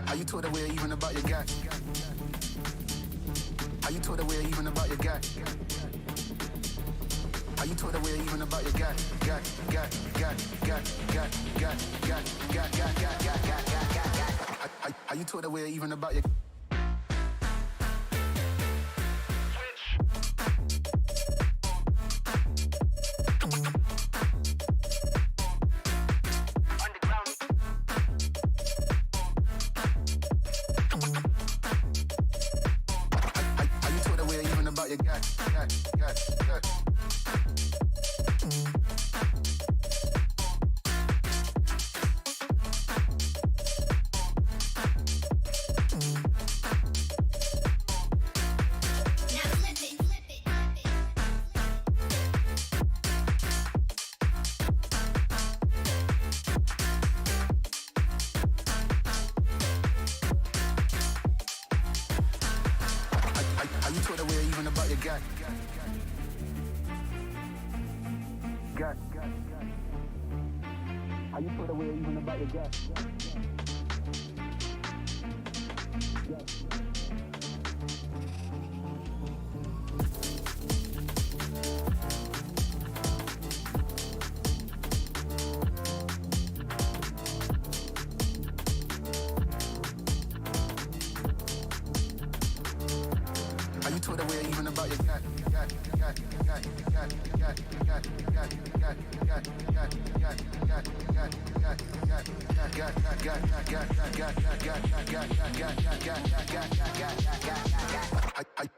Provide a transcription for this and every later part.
How you told away even about your guy? How you told away even about your guy? How you told away even about your guy? How you told away even about your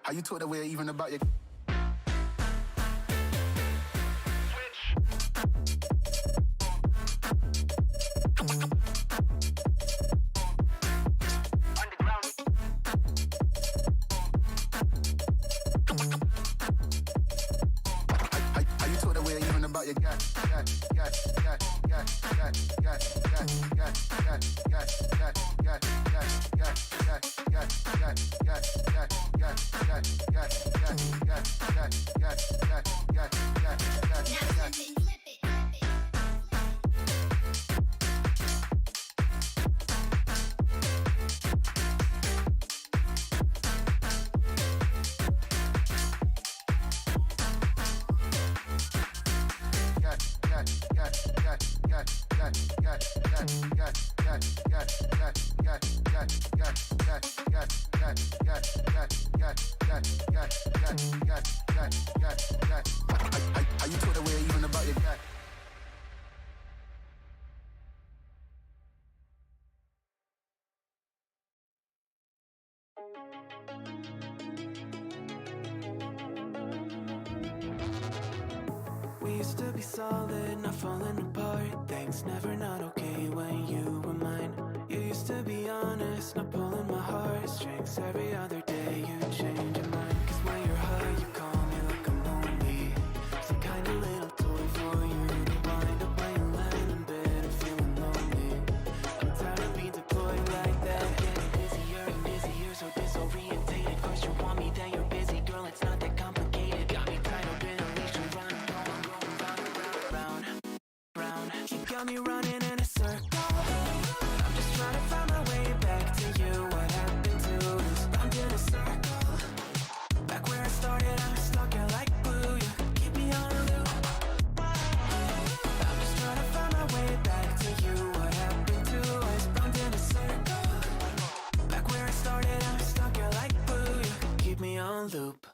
How you told away even about your How you talk that way even about your guy? We used to be solid, not falling apart. Things never not okay when you were mine. You used to be honest, not pulling my heartstrings. Every other day you change your mind. Cause when you're high, you call me like I'm lonely. Some kind of little toy for you to wind up when you land in bed and feeling lonely. I'm tired of being deployed like that. Getting busier and busier, so disorientated. First you want me, then you're busy. Girl, it's not that complicated. Got me tied up in a leash and running. Got me running in a circle. I'm just trying to find my way back to you. What happened to us? Round in a circle. Back where I started, I'm stuck here like glue. You keep me on a loop. I'm just trying to find my way back to you. What happened to us? Round in a circle. Back where I started, I'm stuck here like glue. You keep me on loop.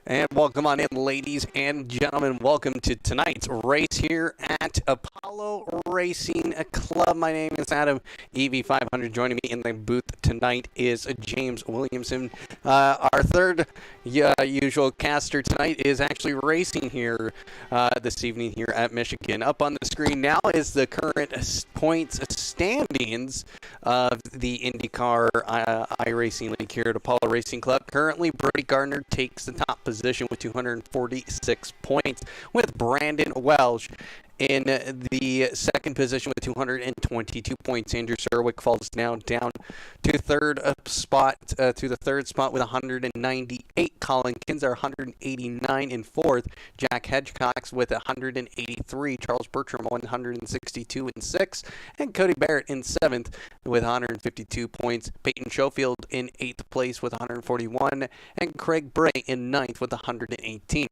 And welcome on in, ladies and gentlemen. Welcome to tonight's race here at Apollo Racing Club. My name is Adam, EV500. Joining me in the booth tonight is James Williamson. Our third usual caster tonight is actually racing here this evening here at Michigan. Up on the screen now is the current points standings of the Indycar iRacing League here at Apollo Racing Club. Currently, Brody Gardner takes the top position with 246 points, with Brandon Welsh in the second position with 222 points. Andrew Serwick falls down to the third spot with 198. Colin Kinsey 189 in fourth. Jack Hedgecox with 183. Charles Bertram 162 in sixth, and Cody Barrett in seventh with 152 points. Peyton Schofield in eighth place with 141, and Craig Bray in ninth with 118.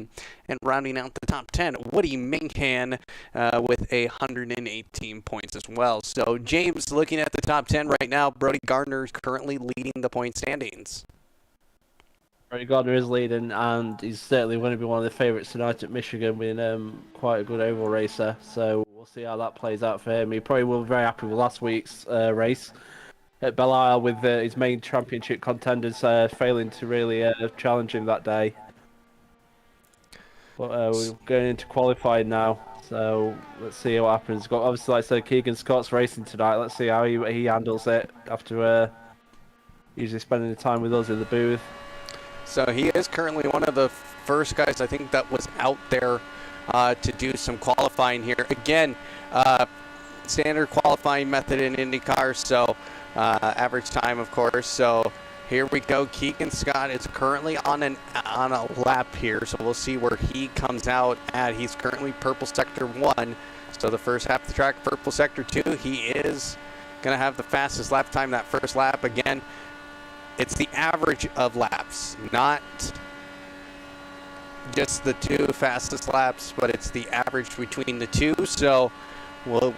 And rounding out the top 10, Woody Mincan with 118 points as well. So, James, looking at the top 10 right now, Brody Gardner is currently leading the point standings. Brody Gardner is leading, and he's certainly going to be one of the favourites tonight at Michigan, being quite a good oval racer. So we'll see how that plays out for him. He probably will be very happy with last week's race at Belle Isle, with his main championship contenders failing to really challenge him that day. But we're going into qualifying now, so let's see what happens. Got, obviously, like I said, Keegan Scott's racing tonight. Let's see how he handles it after usually spending the time with us in the booth. So he is currently one of the first guys, I think, that was out there to do some qualifying here. Again, standard qualifying method in IndyCar, so average time, of course. So here we go. Keegan Scott is currently on a lap here, so we'll see where he comes out at. He's currently purple sector 1, so the first half of the track, purple sector 2. He is going to have the fastest lap time that first lap. Again, it's the average of laps, not just the two fastest laps, but it's the average between the two. So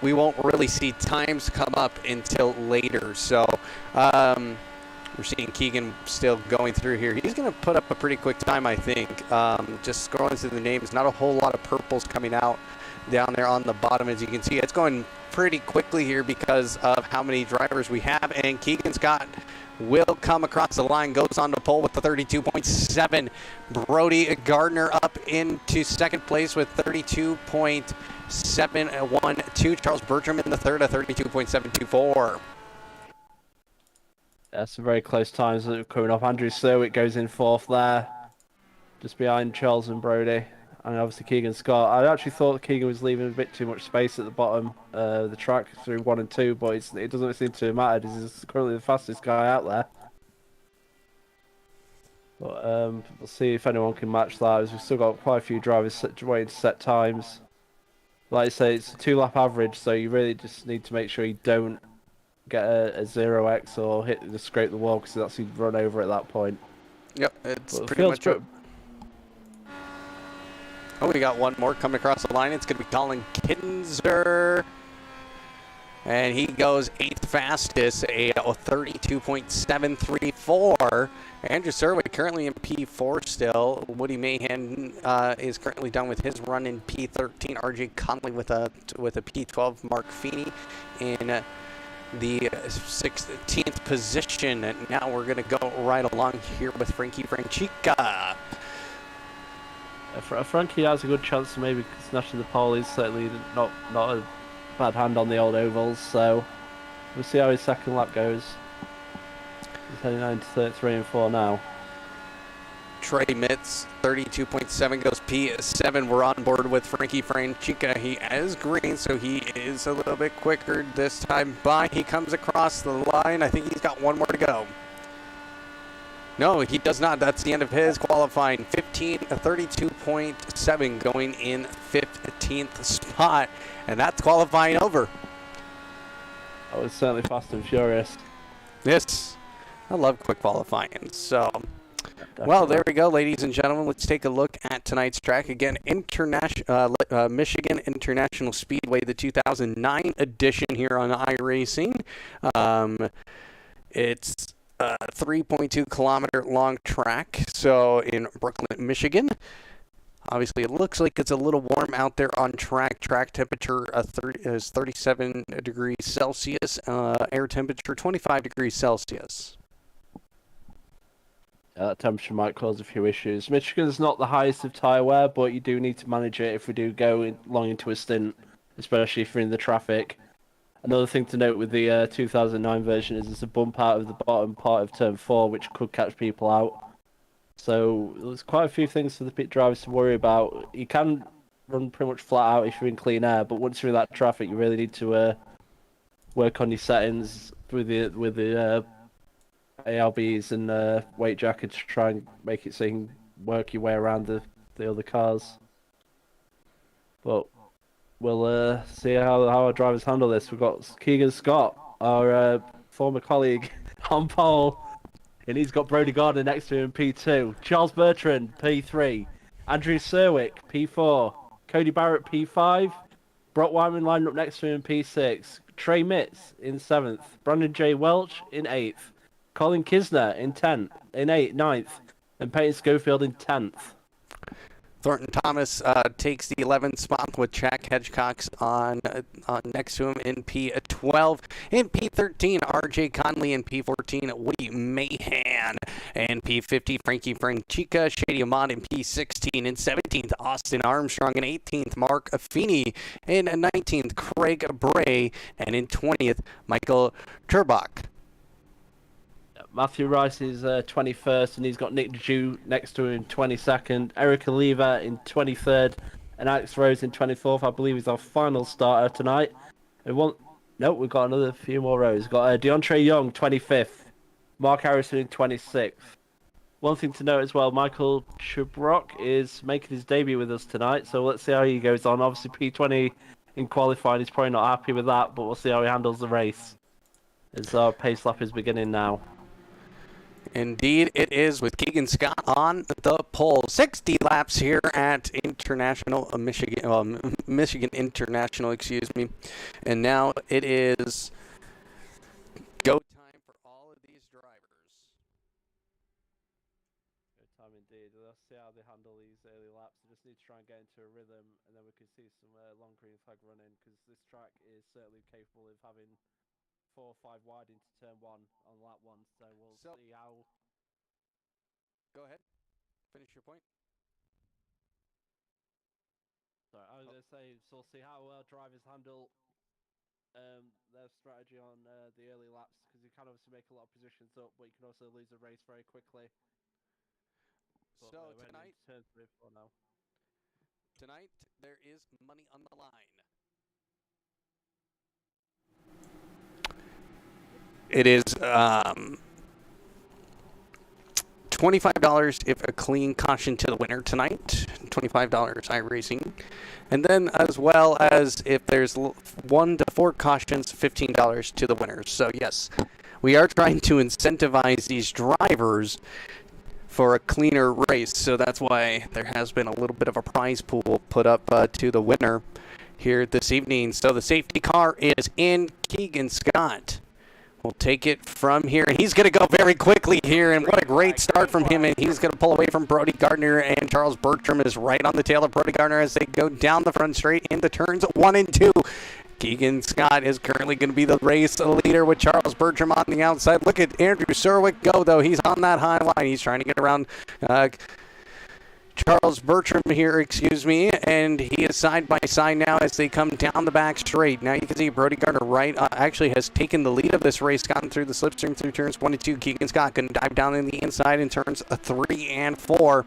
we won't really see times come up until later. So we're seeing Keegan still going through here. He's going to put up a pretty quick time, I think. Just scrolling through the names, not a whole lot of purples coming out down there on the bottom. As you can see, it's going pretty quickly here because of how many drivers we have. And Keegan Scott will come across the line, goes on the pole with the 32.7. Brody Gardner up into second place with 32.712. Charles Bertram in the third at 32.724. That's some very close times that are coming off. Andrew Serwick goes in fourth there. just behind Charles and Brody, and obviously Keegan Scott. I actually thought Keegan was leaving a bit too much space at the bottom of the track through 1 and 2, but it doesn't seem to matter. He's currently the fastest guy out there. But we'll see if anyone can match that, as we've still got quite a few drivers waiting to set times. Like I say, it's a 2-lap average, so you really just need to make sure you don't get a 0x or scrape the wall, because that's you'd run over at that point. Yep, it's But pretty much. Oh, we got one more coming across the line. It's going to be Colin Kinsey. And he goes 8th fastest, a 32.734. Andrew Serwick currently in P4 still. Woody Mahan is currently done with his run in P13. RJ Conley with a P12. Mark Feeney in the 16th position. And now we're going to go right along here with Frankie Franchica. Frankie has a good chance to maybe snatching the pole. He's certainly not a bad hand on the old ovals, so we'll see how his second lap goes. He's heading down to 33 and 4 now. Trey Mitz, 32.7 goes P7. We're on board with Frankie Franchica. He is green, so he is a little bit quicker this time by. He comes across the line. I think he's got one more to go. No, he does not. That's the end of his qualifying. 32.7 going in 15th spot. And that's qualifying over. That was certainly fast and furious. Yes. I love quick qualifying. So, Definitely. well, there we go, ladies and gentlemen. Let's take a look at tonight's track. Again, Michigan International Speedway, the 2009 edition here on iRacing. It's a 3.2 kilometer long track, so in Brooklyn, Michigan. Obviously, it looks like it's a little warm out there on track. Track temperature is 37 degrees Celsius, air temperature 25 degrees Celsius. That temperature might cause a few issues. Michigan's not the highest of tyre wear, but you do need to manage it if we do go long into a stint, especially if you're in the traffic. Another thing to note with the 2009 version is there's a bump out of the bottom part of turn 4, which could catch people out. So there's quite a few things for the pit drivers to worry about. You can run pretty much flat out if you're in clean air, but once you're in that traffic, you really need to work on your settings with the ARBs and weight jacket to try and make it so you can work your way around the other cars. But we'll see how our drivers handle this. We've got Keegan Scott, our former colleague, on pole. And he's got Brody Gardner next to him, P2. Charles Bertrand, P3. Andrew Serwick, P4. Cody Barrett, P5. Brock Wyman lined up next to him, P6. Trey Mitz in 7th. Brandon J. Welch in 8th. Colin Kinsey in 9th. And Peyton Schofield in 10th. Thornton Thomas takes the 11th spot with Jack Hedgecox on next to him in P12. In P13, RJ Conley. In P14, Woody Mahan. And P50, Frankie Franchica. Shady Ahmad in P16. In 17th, Austin Armstrong. In 18th, Mark Feeney. In 19th, Craig Bray. And in 20th, Michael Turbach. Matthew Rice is 21st, and he's got Nick Dew next to him in 22nd. Eric Oliva in 23rd, and Alex Rose in 24th. I believe is our final starter tonight. We've got another few more rows. We've got DeAndre Young, 25th. Mark Harrison in 26th. One thing to note as well, Michael Chubrock is making his debut with us tonight, so let's see how he goes on. Obviously, P20 in qualifying, he's probably not happy with that, but we'll see how he handles the race. As our pace lap is beginning now. Indeed, it is, with Keegan Scott on the pole. 60 laps here at Michigan International, excuse me. And now it is go time for all of these drivers. Good time indeed. Let's see how they handle these early laps. We just need to try and get into a rhythm, and then we can see some long green flag running, because this track is certainly capable of having 4 or 5 wide into turn 1 on lap 1. So we'll see how. Go ahead. Finish your point. Sorry, I was going to say, so we'll see how drivers handle their strategy on the early laps, because you can obviously make a lot of positions up, but you can also lose a race very quickly. But So we're tonight, into turn 3 4 now. tonight there is money on the line. It is $25 if a clean caution to the winner tonight. $25 iRacing. And then as well as if there's 1 to 4 cautions, $15 to the winners. So yes, we are trying to incentivize these drivers for a cleaner race. So that's why there has been a little bit of a prize pool put up to the winner here this evening. So the safety car is in. Keegan Scott will take it from here, and he's going to go very quickly here, and what a great start from him, and he's going to pull away from Brody Gardner, and Charles Bertram is right on the tail of Brody Gardner as they go down the front straight into turns 1 and 2. Keegan Scott is currently going to be the race leader with Charles Bertram on the outside. Look at Andrew Serwick go, though. He's on that high line. He's trying to get around Charles Bertram here, and he is side by side now as they come down the back straight. Now you can see Brody Gardner actually has taken the lead of this race, gotten through the slipstream through turns 1 and 2. Keegan Scott going to dive down in the inside in turns 3 and 4.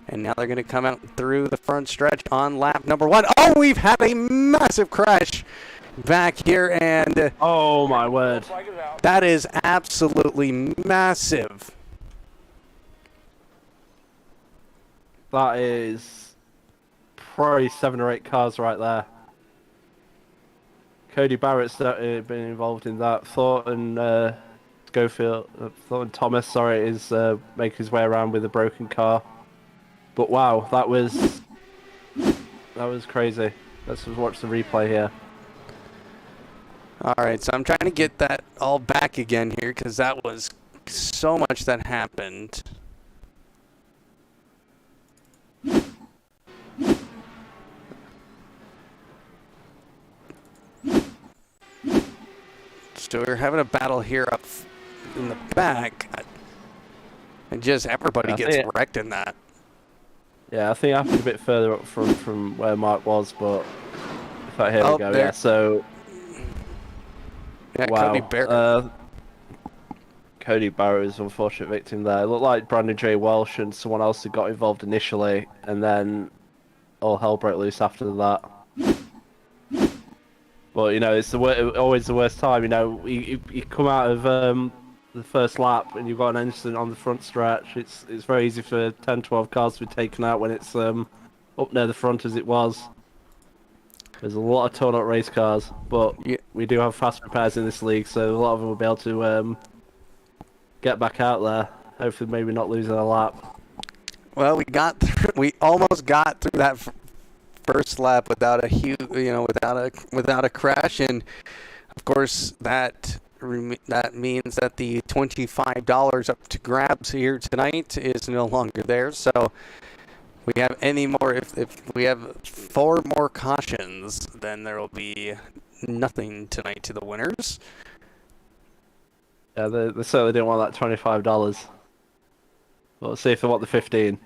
And now they're going to come out through the front stretch on lap number 1. Oh, we've had a massive crash back here, and oh my word, that is absolutely massive. that is probably 7 or 8 cars right there. Cody Barrett's been involved in that. Thornton Thomas, is making his way around with a broken car. But wow, that was crazy. Let's just watch the replay here. All right, so I'm trying to get that all back again here because that was so much that happened. So we're having a battle here up in the back, and just everybody gets wrecked in that. Yeah, I think I happened a bit further up from where Mark was, but here we go. There. Yeah, so yeah, wow. Cody Barrett. Cody Barrett is an unfortunate victim there. It looked like Brandon J. Welsh and someone else who got involved initially, and then all hell broke loose after that. But you know, it's always the worst time. You know, you come out of the first lap and you've got an incident on the front stretch. It's very easy for 10, 12 cars to be taken out when it's up near the front as it was. There's a lot of torn up race cars, but we do have fast repairs in this league, so a lot of them will be able to get back out there. Hopefully, maybe not losing a lap. Well, we almost got through that first lap without a crash, and of course that means that the $25 up to grabs here tonight is no longer there. So we have any more. If we have 4 more cautions, then there will be nothing tonight to the winners. Yeah, they certainly didn't want that $25. We'll see if they want the 15.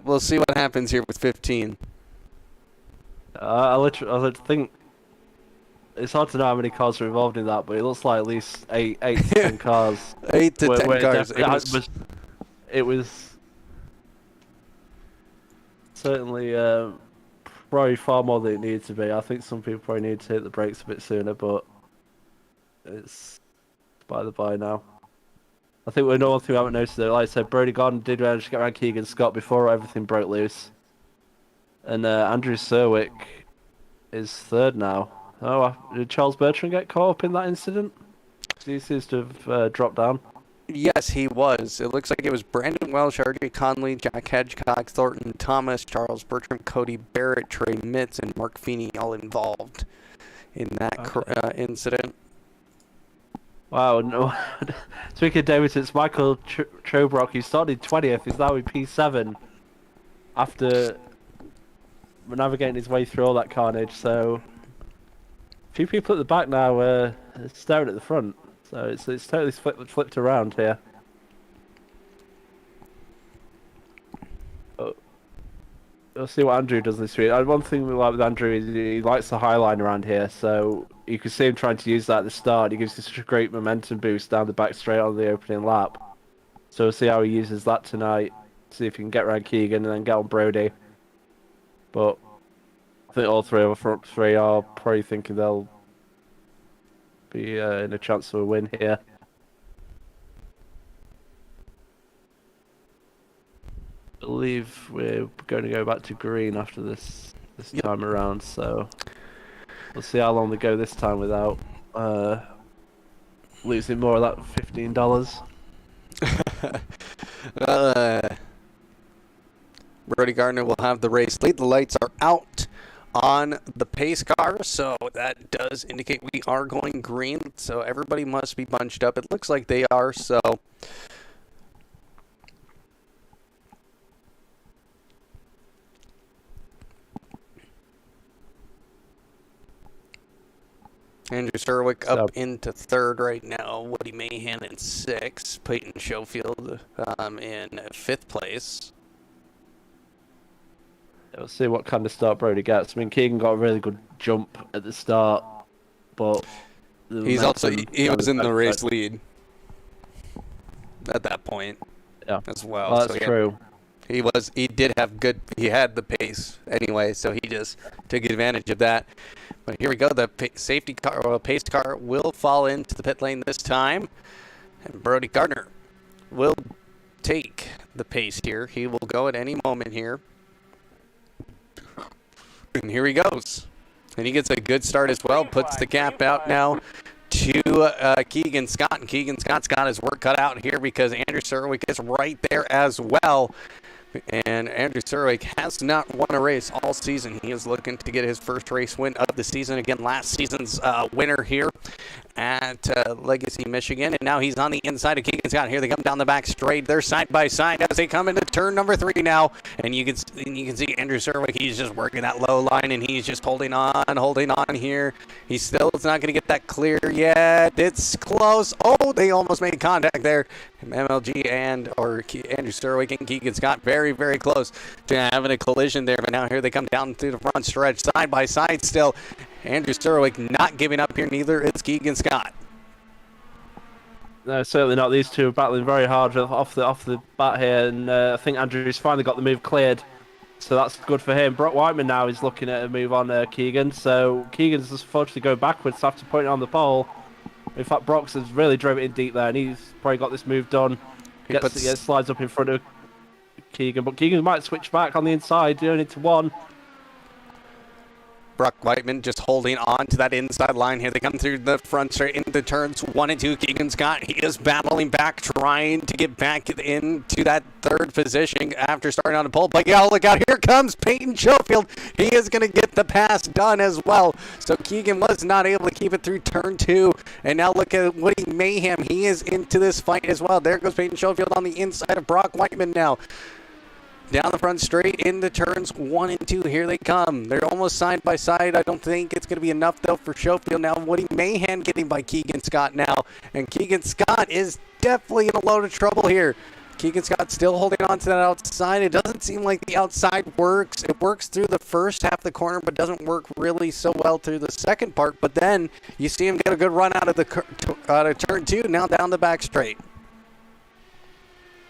We'll see what happens here with 15. I think it's hard to know how many cars are involved in that, but it looks like at least 8 to 10 cars. 8 to 10 cars. It was certainly probably far more than it needed to be. I think some people probably need to hit the brakes a bit sooner, but it's by the by now. I think one thing we haven't noticed though, like I said, Brody Gardner did manage to get around Keegan Scott before everything broke loose. And Andrew Serwick is 3rd now. Oh, did Charles Bertrand get caught up in that incident? He seems to have dropped down. Yes, he was. It looks like it was Brandon Welsh, RJ Conley, Jack Hedgecock, Thornton Thomas, Charles Bertram, Cody Barrett, Trey Mitz, and Mark Feeney all involved in that incident. Wow, no. Speaking of Davidson, it's Michael Chobrock, who started 20th, is now in P7 after navigating his way through all that carnage. So a few people at the back now staring at the front. So it's totally flipped around here. We'll see what Andrew does this week. One thing we like with Andrew is he likes the high line around here, so you can see him trying to use that at the start. He gives you such a great momentum boost down the back straight on the opening lap. So we'll see how he uses that tonight. see if he can get around Keegan and then get on Brody. But I think all three of the front three are probably thinking they'll be in a chance for a win here. I believe we're going to go back to green after this time around, so we'll see how long they go this time without losing more of that $15. Brody Gardner will have the race lead. The lights are out on the pace car, so that does indicate we are going green. So everybody must be bunched up. It looks like they are, so Andrew Serwick up into third right now. Woody Mahan in sixth. Peyton Schofield in fifth place. We'll see what kind of start Brody gets. I mean, Keegan got a really good jump at the start, but he was in the race lead at that point, as well. Well, that's true. He had the pace anyway, so he just took advantage of that. But here we go. The safety car, or pace car, will fall into the pit lane this time, and Brody Gardner will take the pace here. He will go at any moment here. And here he goes. And he gets a good start as well. Puts the gap out now to Keegan Scott. And Keegan Scott's got his work cut out here because Andrew Serwick is right there as well. And Andrew Serwick has not won a race all season. He is looking to get his first race win of the season. Again, last season's winner here at Legacy, Michigan. And now he's on the inside of Keegan Scott. Here they come down the back straight. They're side by side as they come into turn number 3 now. And you can see Andrew Serwick. He's just working that low line, and he's just holding on here. He still is not going to get that clear yet. It's close. Oh, they almost made contact there. MLG Andrew Serwick and Keegan Scott very, very close to having a collision there. But now here they come down through the front stretch, side by side still. Andrew Serwick not giving up here, neither is Keegan Scott. No, certainly not. These two are battling very hard off the bat here, and I think Andrew's finally got the move cleared, so that's good for him. Brock Whiteman now is looking at a move on Keegan, so Keegan's just unfortunately going backwards after putting it on the pole. In fact, Brock's has really drove it in deep there, and he's probably got this move done. Slides up in front of Keegan, but Keegan might switch back on the inside, doing it to one. Brock Whiteman just holding on to that inside line here. They come through the front straight into turns 1 and 2. Keegan Scott, he is battling back, trying to get back into that third position after starting on the pole. But yeah, look out, here comes Peyton Schofield. He is going to get the pass done as well. So Keegan was not able to keep it through turn 2. And now look at Woody Mayhem. He is into this fight as well. There goes Peyton Schofield on the inside of Brock Whiteman now. Down the front straight into turns 1 and 2. Here they come. They're almost side by side. I don't think it's going to be enough, though, for Schofield. Now Woody Mahan getting by Keegan Scott now. And Keegan Scott is definitely in a load of trouble here. Keegan Scott still holding on to that outside. It doesn't seem like the outside works. It works through the first half of the corner, but doesn't work really so well through the second part. But then you see him get a good run out of turn 2, now down the back straight.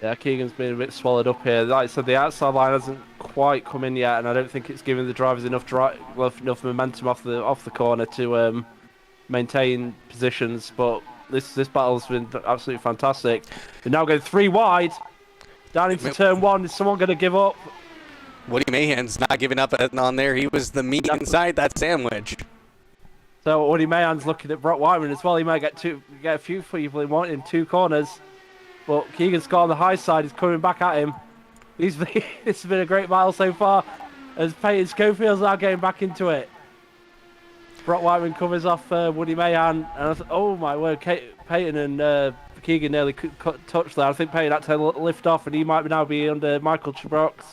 Yeah, Keegan's been a bit swallowed up here. Like I said, the outside line hasn't quite come in yet, and I don't think it's giving the drivers enough momentum off the corner to maintain positions. But this battle's been absolutely fantastic. We're now going 3 wide, down into turn 1. Is someone going to give up? Woody Mahan's not giving up on there. He was the meat inside that sandwich. So Woody Mahan's looking at Brock Whiteman as well. He might get a few people in 2 corners. But Keegan Scott on the high side is coming back at him. This has been a great battle so far, as Peyton Schofield's now getting back into it. Brock Whiteman covers off Woody Mahan, and oh my word, Peyton and Keegan nearly touched there. I think Peyton had to lift off, and he might now be under Michael Chibrock's,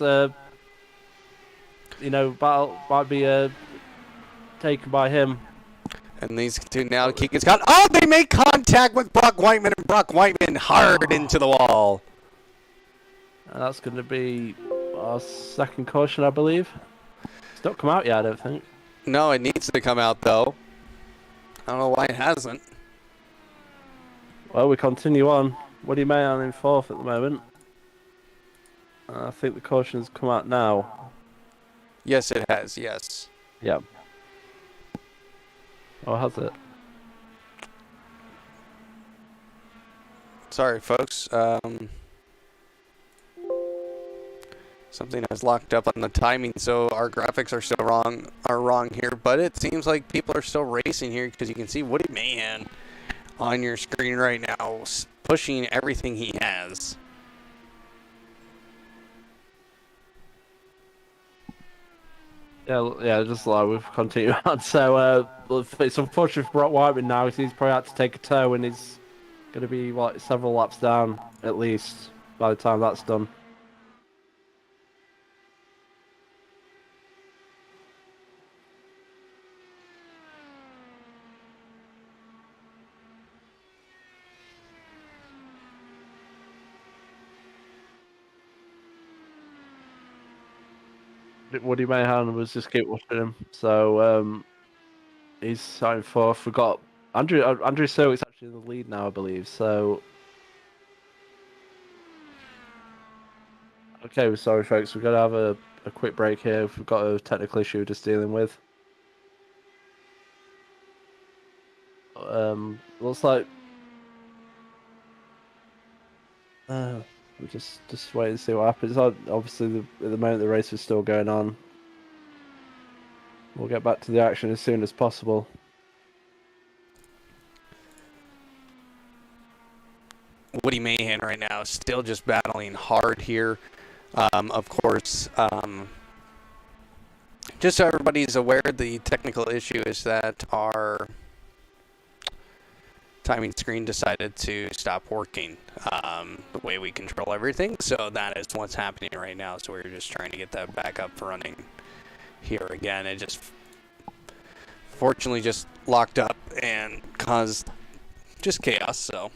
battle might be taken by him. And these two now, Keegan Scott. Oh, they make contact with Brock Whiteman, and Brock Whiteman hard into the wall. And that's going to be our second caution, I believe. It's not come out yet, I don't think. No, it needs to come out, though. I don't know why it hasn't. Well, we continue on. Woody Mahan in 4th at the moment. I think the caution's come out now. Yes, it has. Yes. Yeah. Oh, has it? Sorry, folks. Something has locked up on the timing, so our graphics are still wrong here. But it seems like people are still racing here because you can see Woody Mahan on your screen right now, pushing everything he has. Yeah, just like we've continued on. So it's unfortunate for Brock Whiteman now because he's probably had to take a tow and he's going to be like several laps down at least by the time that's done. Woody Mayhan was just keep watching him, so he's starting fourth. We got Andrew Serwick's actually in the lead now, I believe. So okay, we're sorry folks, we've got to have a quick break here. We've got a technical issue we're just dealing with. Looks like we'll just wait and see what happens. Obviously, at the moment the race is still going on. We'll get back to the action as soon as possible. Woody Mahan right now is still just battling hard here. Of course, just so everybody's aware, the technical issue is that our timing screen decided to stop working the way we control everything. So that is what's happening right now. So we're just trying to get that back up running here again. It just fortunately just locked up and caused just chaos. So.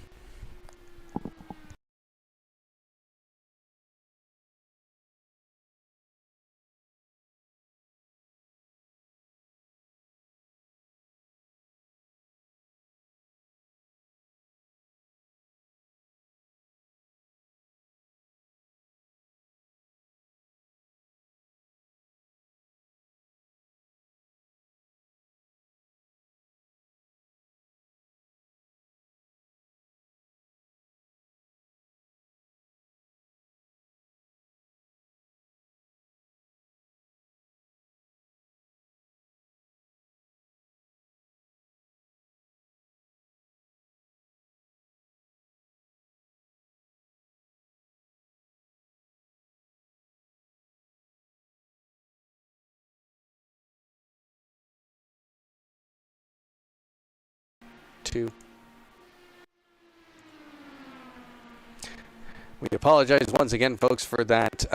We apologize once again, folks, for that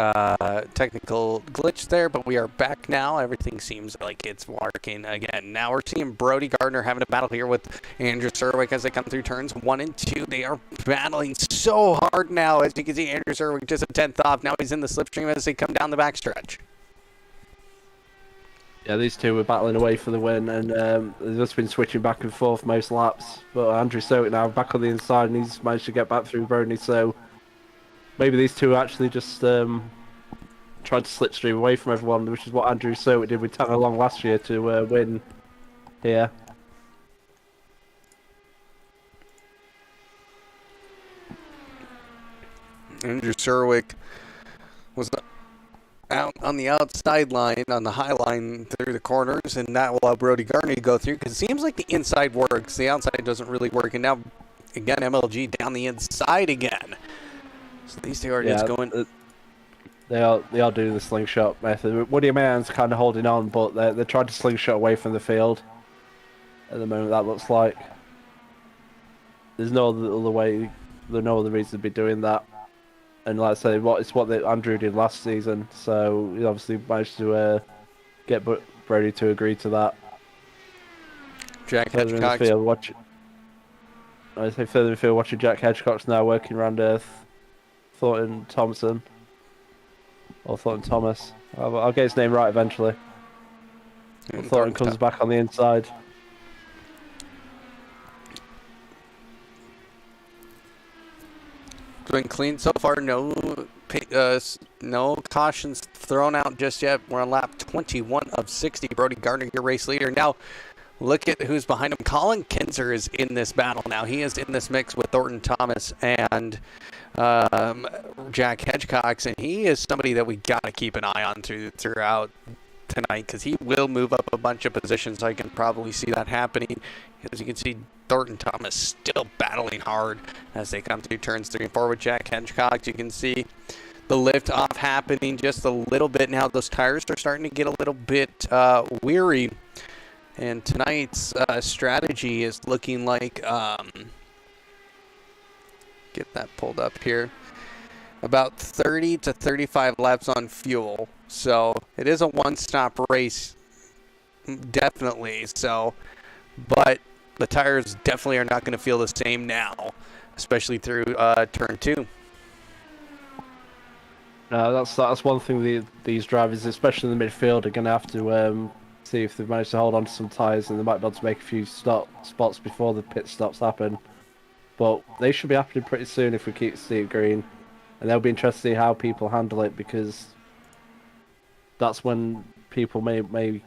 technical glitch there, but we are back now. Everything seems like it's working again. Now we're seeing Brody Gardner having a battle here with Andrew Serwick as they come through turns 1 and 2. They are battling so hard now. As you can see, Andrew Serwick just a 10th off. Now he's in the slipstream as they come down the backstretch. Yeah, these two were battling away for the win, and they've just been switching back and forth most laps. But Andrew Serwick now back on the inside, and he's managed to get back through Brody, so maybe these two actually just tried to slipstream away from everyone, which is what Andrew Serwick did with Tanner Long last year to win here. Andrew Serwick was out on the outside line, on the high line through the corners, and that will allow Brody Gardner to go through, because it seems like the inside works, the outside doesn't really work, and now, again, MLG down the inside again. So these two are just going... They are doing the slingshot method. Woody Mahan's kind of holding on, but they're trying to slingshot away from the field. At the moment, that looks like. There's no other way, there's no other reason to be doing that. And like I say, it's what Andrew did last season, so he obviously managed to get Brody to agree to that. Jack Further in the Hedgecock. field, I say further in the field, watching Jack Hedgecock's now working around Thornton Thompson. Or Thornton Thomas. I'll get his name right eventually. Thornton comes back on the inside. Doing clean so far, no no cautions thrown out just yet. We're on lap 21 of 60. Brody Gardner, your race leader. Now, look at who's behind him. Colin Kinsey is in this battle now. He is in this mix with Thornton Thomas and Jack Hedgecox, and he is somebody that we got to keep an eye on throughout tonight, because he will move up a bunch of positions. I can probably see that happening. As you can see, Thornton Thomas still battling hard as they come through turns 3 and 4 with Jack Hedgecox. You can see the lift off happening just a little bit now. Those tires are starting to get a little bit weary. And tonight's strategy is looking like, get that pulled up here, about 30 to 35 laps on fuel. So it is a one-stop race, definitely. So, but the tires definitely are not going to feel the same now, especially through turn 2. That's one thing these drivers, especially in the midfield, are going to have to see if they've managed to hold on to some tyres, and they might be able to make a few spots before the pit stops happen. But they should be happening pretty soon if we keep Steve Green, and they'll be interested to see how people handle it, because that's when people may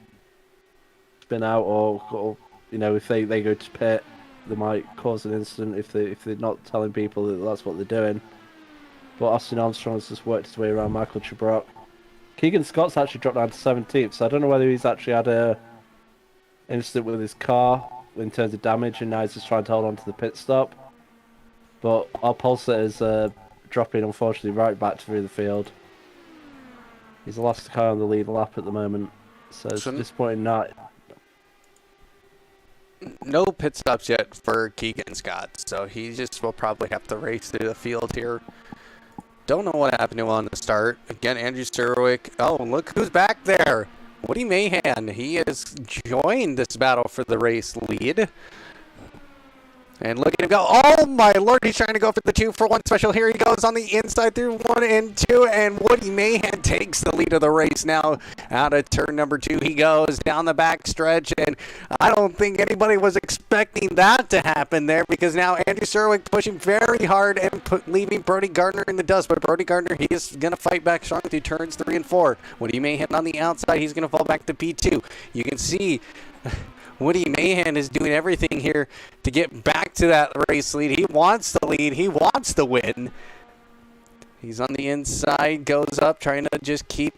spin out, or you know, if they go to pit, they might cause an incident if they're not telling people that that's what they're doing. But Austin Armstrong has just worked his way around Michael Chibrock. Keegan Scott's actually dropped down to 17th, so I don't know whether he's actually had a incident with his car in terms of damage, and now he's just trying to hold on to the pit stop. But our pulsar is dropping, unfortunately, right back through the field. He's the last car on the lead lap at the moment, so it's a disappointing night. No pit stops yet for Keegan Scott, so he just will probably have to race through the field here. Don't know what happened to him on the start. Again, Andrew Serwick. Oh, look who's back there. Woody Mahan. He has joined this battle for the race lead. And look at him go. Oh, my Lord. He's trying to go for the 2-for-1 special. Here he goes on the inside through 1 and 2. And Woody Mahan takes the lead of the race now. Out of turn number 2, he goes down the back stretch. And I don't think anybody was expecting that to happen there, because now Andrew Serwick pushing very hard and leaving Brody Gardner in the dust. But Brody Gardner, he is going to fight back strong through turns 3 and 4. Woody Mahan on the outside. He's going to fall back to P2. You can see Woody Mahan is doing everything here to get back to that race lead. He wants the lead. He wants the win. He's on the inside, goes up, trying to just keep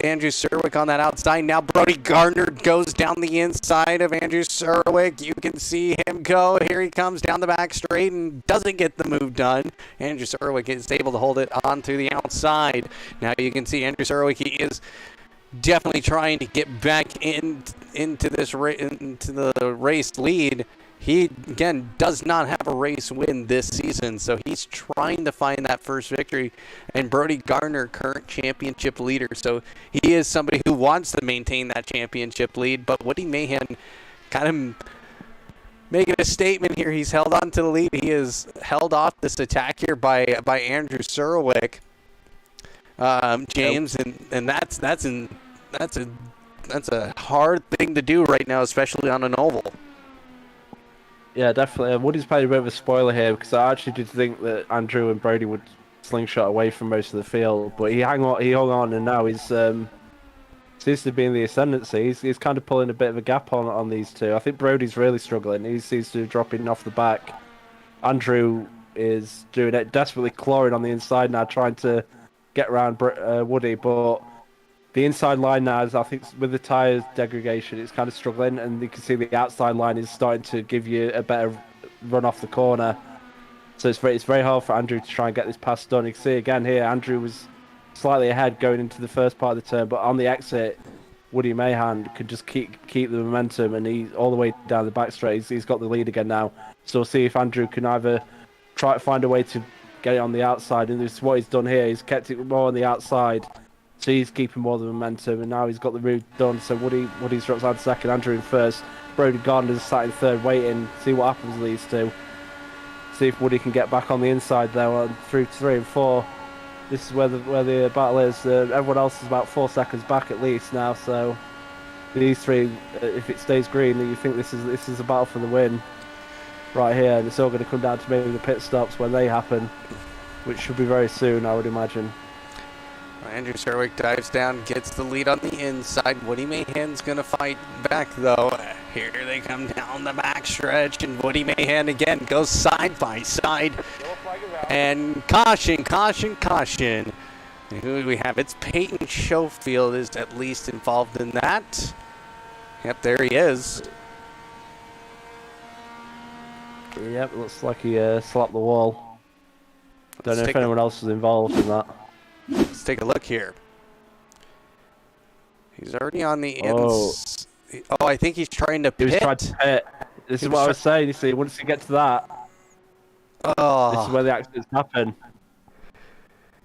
Andrew Serwick on that outside. Now Brody Gardner goes down the inside of Andrew Serwick. You can see him go. Here he comes down the back straight and doesn't get the move done. Andrew Serwick is able to hold it on to the outside. Now you can see Andrew Serwick, he is definitely trying to get back into the race lead. He, again, does not have a race win this season, so he's trying to find that first victory. And Brody Gardner, current championship leader, so he is somebody who wants to maintain that championship lead. But Woody Mahan kind of making a statement here. He's held on to the lead. He is held off this attack here by Andrew Serwick, James, and that's a hard thing to do right now, especially on an oval. Yeah, definitely. Woody's probably a bit of a spoiler here, because I actually did think that Andrew and Brody would slingshot away from most of the field, but he hung on, and now he's seems to be in the ascendancy. He's kind of pulling a bit of a gap on these two. I think Brody's really struggling. He seems to be dropping off the back. Andrew is doing it, desperately clawing on the inside now, trying to get around Woody, but the inside line now is, I think, with the tyres degradation, it's kind of struggling, and you can see the outside line is starting to give you a better run off the corner. So it's very hard for Andrew to try and get this pass done. You can see again here, Andrew was slightly ahead going into the first part of the turn, but on the exit, Woody Mahan could just keep the momentum, and he's all the way down the back straight. He's got the lead again now. So we'll see if Andrew can either try to find a way to get it on the outside, and this is what he's done here. He's kept it more on the outside. So he's keeping more of the momentum, and now he's got the route done. So Woody's drops out second, Andrew in first. Brody Gardner's sat in third, waiting, see what happens with these two. See if Woody can get back on the inside there through 3 and 4. This is where the battle is. Everyone else is about 4 seconds back at least now. So these three, if it stays green, you think this is a battle for the win right here, and it's all going to come down to maybe the pit stops when they happen, which should be very soon, I would imagine. Andrew Serwick dives down, gets the lead on the inside. Woody Mahan's going to fight back, though. Here they come down the backstretch, and Woody Mahan again goes side by side. And caution, caution, caution. And who do we have? It's Peyton Schofield is at least involved in that. Yep, there he is. Yep, looks like he slapped the wall. Don't know if anyone else was involved in that. Let's take a look here. He's already on the Oh. Oh, I think he's trying to pit. He was trying to pit. This is what I was saying. You see, once you get to that, this is where the accidents happen.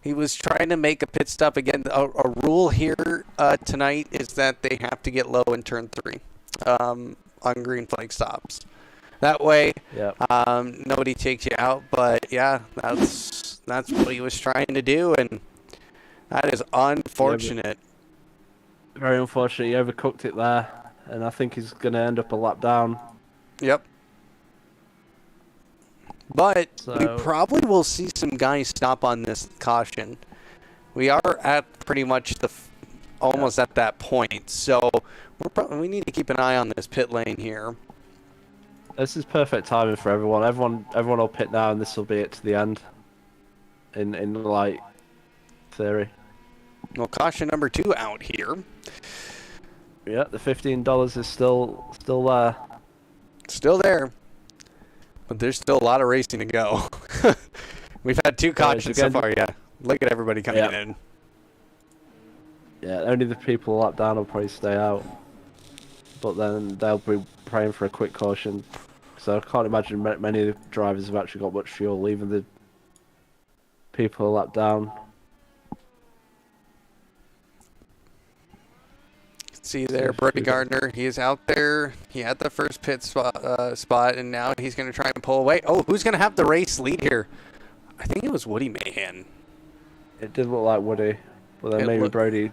He was trying to make a pit stop again. A rule here tonight is that they have to get low in turn 3 on green flag stops. That way, nobody takes you out. But yeah, that's what he was trying to do, and that is unfortunate. Yeah, very unfortunate. He overcooked it there, and I think he's going to end up a lap down. Yep. But we probably will see some guys stop on this caution. We are at pretty much almost at that point, so we need to keep an eye on this pit lane here. This is perfect timing for everyone. Everyone will pit now, and this will be it to the end. In like theory. Well, caution number 2 out here. Yeah, the $15 is still there. Still there. But there's still a lot of racing to go. We've had 2 cautions so far, yeah. Look at everybody coming in. Yeah, only the people a lap down will probably stay out. But then they'll be praying for a quick caution. So I can't imagine many of the drivers have actually got much fuel, leaving the people a lap down. See there, Brody Gardner. He is out there. He had the first pit spot, and now he's going to try and pull away. Oh, who's going to have the race lead here? I think it was Woody Mahan. It did look like Woody, but then maybe Brody.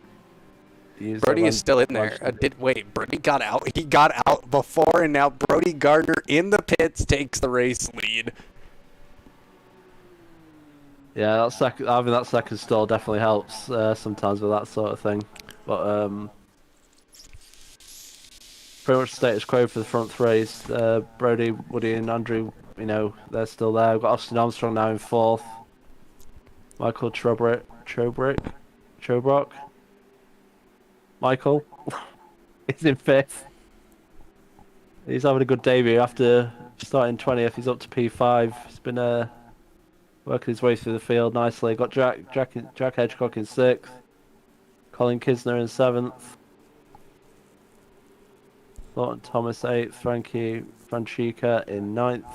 Brody is still in there. Wait, Brody got out. He got out before, and now Brody Gardner in the pits takes the race lead. Yeah, having that second stall definitely helps sometimes with that sort of thing. But pretty much status quo for the front threes. Brody, Woody, and Andrew, they're still there. We've got Austin Armstrong now in 4th. Michael Chobrock. Michael is in 5th. He's having a good debut after starting 20th. He's up to P5. He's been working his way through the field nicely. Got Jack Hedgecock in 6th. Colin Kinsey in 7th. Thornton Thomas 8th. Frankie Franchica in 9th.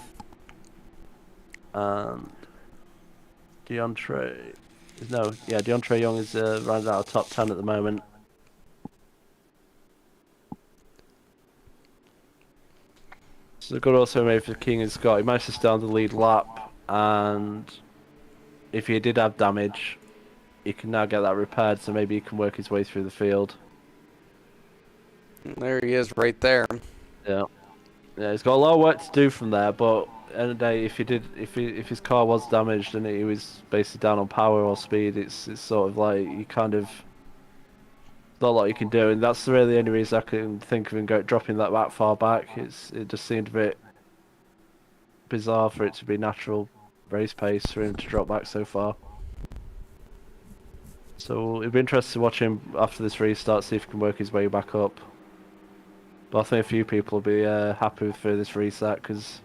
And DeAndre Young is rounded out of top 10 at the moment. So good also made for Keegan Scott. He managed to stay on the lead lap, and if he did have damage, he can now get that repaired, so maybe he can work his way through the field. There he is right there. Yeah, he's got a lot of work to do from there, but at the end of the day, if his car was damaged and he was basically down on power or speed, it's sort of like you kind of not a lot you can do, and that's really the only reason I can think of him dropping that far back. It just seemed a bit bizarre for it to be natural race pace for him to drop back so far. So it'd be interesting to watch him after this restart, see if he can work his way back up. But I think a few people will be happy for this reset, because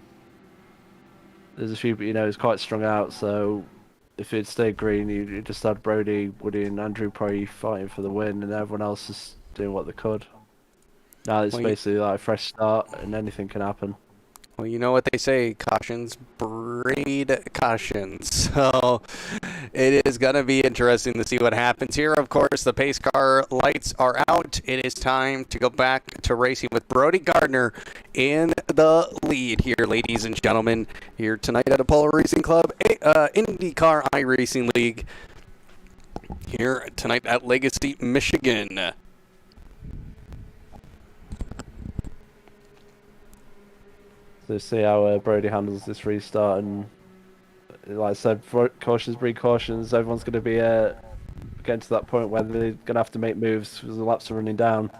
there's a few, it's quite strung out, so if it stayed green, you just had Brody, Woody, and Andrew probably fighting for the win, and everyone else is doing what they could. Now it's basically like a fresh start, and anything can happen. Well, you know what they say, cautions breed cautions. So it is going to be interesting to see what happens here. Of course, the pace car lights are out. It is time to go back to racing with Brody Gardner in the lead here, ladies and gentlemen, here tonight at Apollo Racing Club, Indycar iRacing League, here tonight at Legacy, Michigan. So see how Brody handles this restart, and like I said, cautions breed cautions. Everyone's going to be getting to that point where they're going to have to make moves because the laps are running down.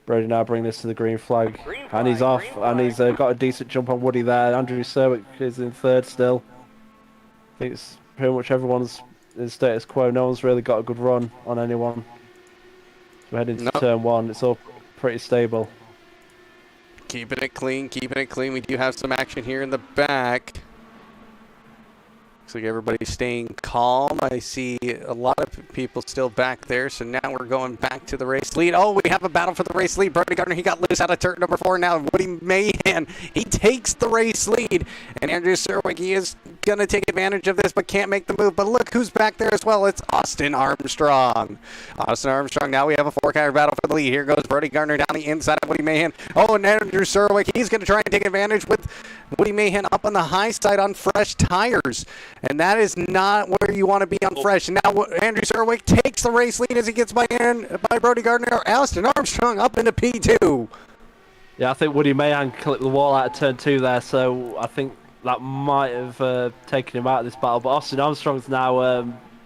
Brody now bringing this to the green flag. And he's off, and he's got a decent jump on Woody there. Andrew Serwick is in third still. I think it's pretty much everyone's in status quo. No one's really got a good run on anyone. So we're heading to turn 1. It's all pretty stable. Keeping it clean, keeping it clean. We do have some action here in the back. Looks like everybody's staying calm. I see a lot of people still back there, so now we're going back to the race lead. Oh, we have a battle for the race lead. Brody Gardner, he got loose out of turn number 4. Now Woody Mahan, he takes the race lead. And Andrew Serwick, he is going to take advantage of this, but can't make the move. But look who's back there as well. It's Austin Armstrong. Austin Armstrong, now we have a 4-car battle for the lead. Here goes Brody Gardner down the inside of Woody Mahan. Oh, and Andrew Serwick, he's going to try and take advantage with Woody Mahan up on the high side on fresh tires. And that is not where you want to be on fresh. And now Andrew Serwick takes the race lead as he gets by Brody Gardner. Austin Armstrong up into P2. Yeah, I think Woody Mahan clipped the wall out of turn 2 there, so I think that might have taken him out of this battle. But Austin Armstrong's now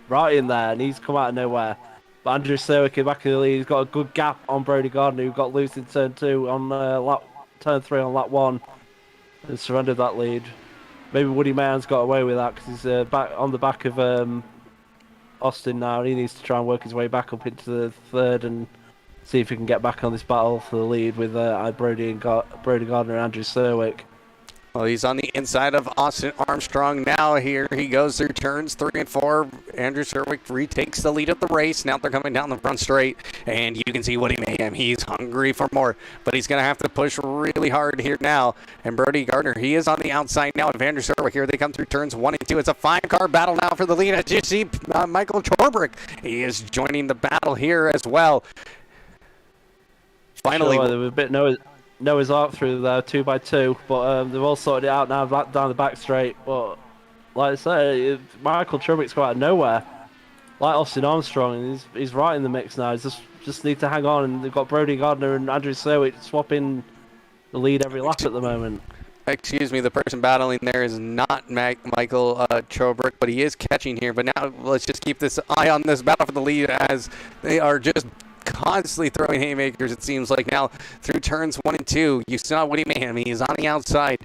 right in there, and he's come out of nowhere. But Andrew Serwick is back in the lead. He's got a good gap on Brody Gardner, who got loose in turn 2 on turn 3 on lap 1 and surrendered that lead. Maybe Woody Mahan's got away with that because he's back on the back of Austin now, and he needs to try and work his way back up into the third and see if he can get back on this battle for the lead with Brody Gardner and Andrew Serwick. Well, he's on the inside of Austin Armstrong now. Here he goes through turns 3 and 4. Andrew Serwick retakes the lead of the race. Now they're coming down the front straight, and you can see Woody Mayhem. He's hungry for more, but he's going to have to push really hard here now. And Brody Gardner, he is on the outside now of Andrew Serwick. Here they come through turns 1 and 2. It's a 5-car battle now for the lead. As you see, Michael Chorbrick, he is joining the battle here as well. Finally, sure, there was a bit Noah's Ark through there, 2x2, but they've all sorted it out now down the back straight. But like I say, Michael Chorbrick's come out of nowhere, like Austin Armstrong, and he's right in the mix now. He's just need to hang on, and they've got Brody Gardner and Andrew Serwick swapping the lead every lap at the moment. Excuse me, the person battling there is not Michael Chorbrick, but he is catching here. But now let's just keep this eye on this battle for the lead as they are just constantly throwing haymakers, it seems like. Now through turns 1 and 2, you saw Woody Mayhem. He is on the outside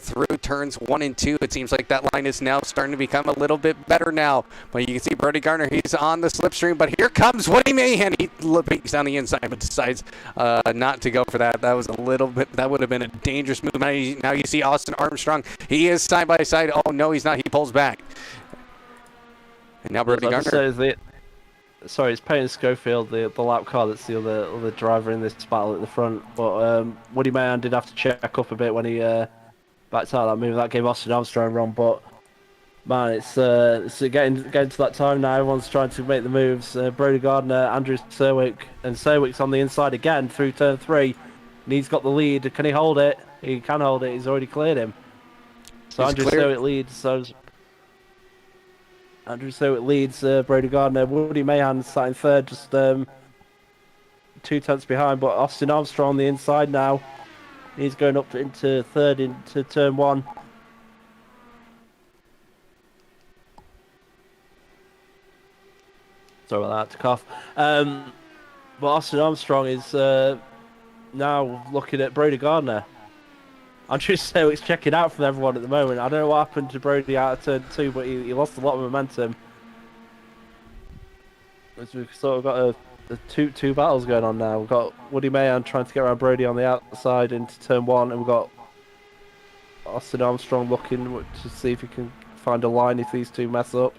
through turns 1 and 2. It seems like that line is now starting to become a little bit better now. But you can see Brody Gardner, he's on the slipstream, but here comes Woody Mayhem. He peeks down the inside, but decides not to go for that. That was a little bit, that would have been a dangerous move. Now you see Austin Armstrong. He is side by side. Oh no, he's not. He pulls back. And now Brody Gardner. Sorry, it's Peyton Schofield, the lap car that's the other driver in this battle at the front. But Woody Mahan did have to check up a bit when he backed out of that move. That gave Austin Armstrong a run. But man, it's getting to that time now. Everyone's trying to make the moves. Brody Gardner, Andrew Serwick, and Serwick's on the inside again through turn 3. And he's got the lead. Can he hold it? He can hold it. He's already cleared him. So Andrew Serwick leads. So Andrew Serwick leads Brody Gardner. Woody Mahan sat in third, just 2 tenths behind. But Austin Armstrong on the inside now. He's going up into third into turn 1. Sorry about that, to cough. But Austin Armstrong is now looking at Brody Gardner. Andrew Serwick's checking out from everyone at the moment. I don't know what happened to Brody out of turn 2, but he lost a lot of momentum. As we've sort of got two battles going on now. We've got Woody Mahan trying to get around Brody on the outside into turn 1, and we've got Austin Armstrong looking to see if he can find a line if these two mess up.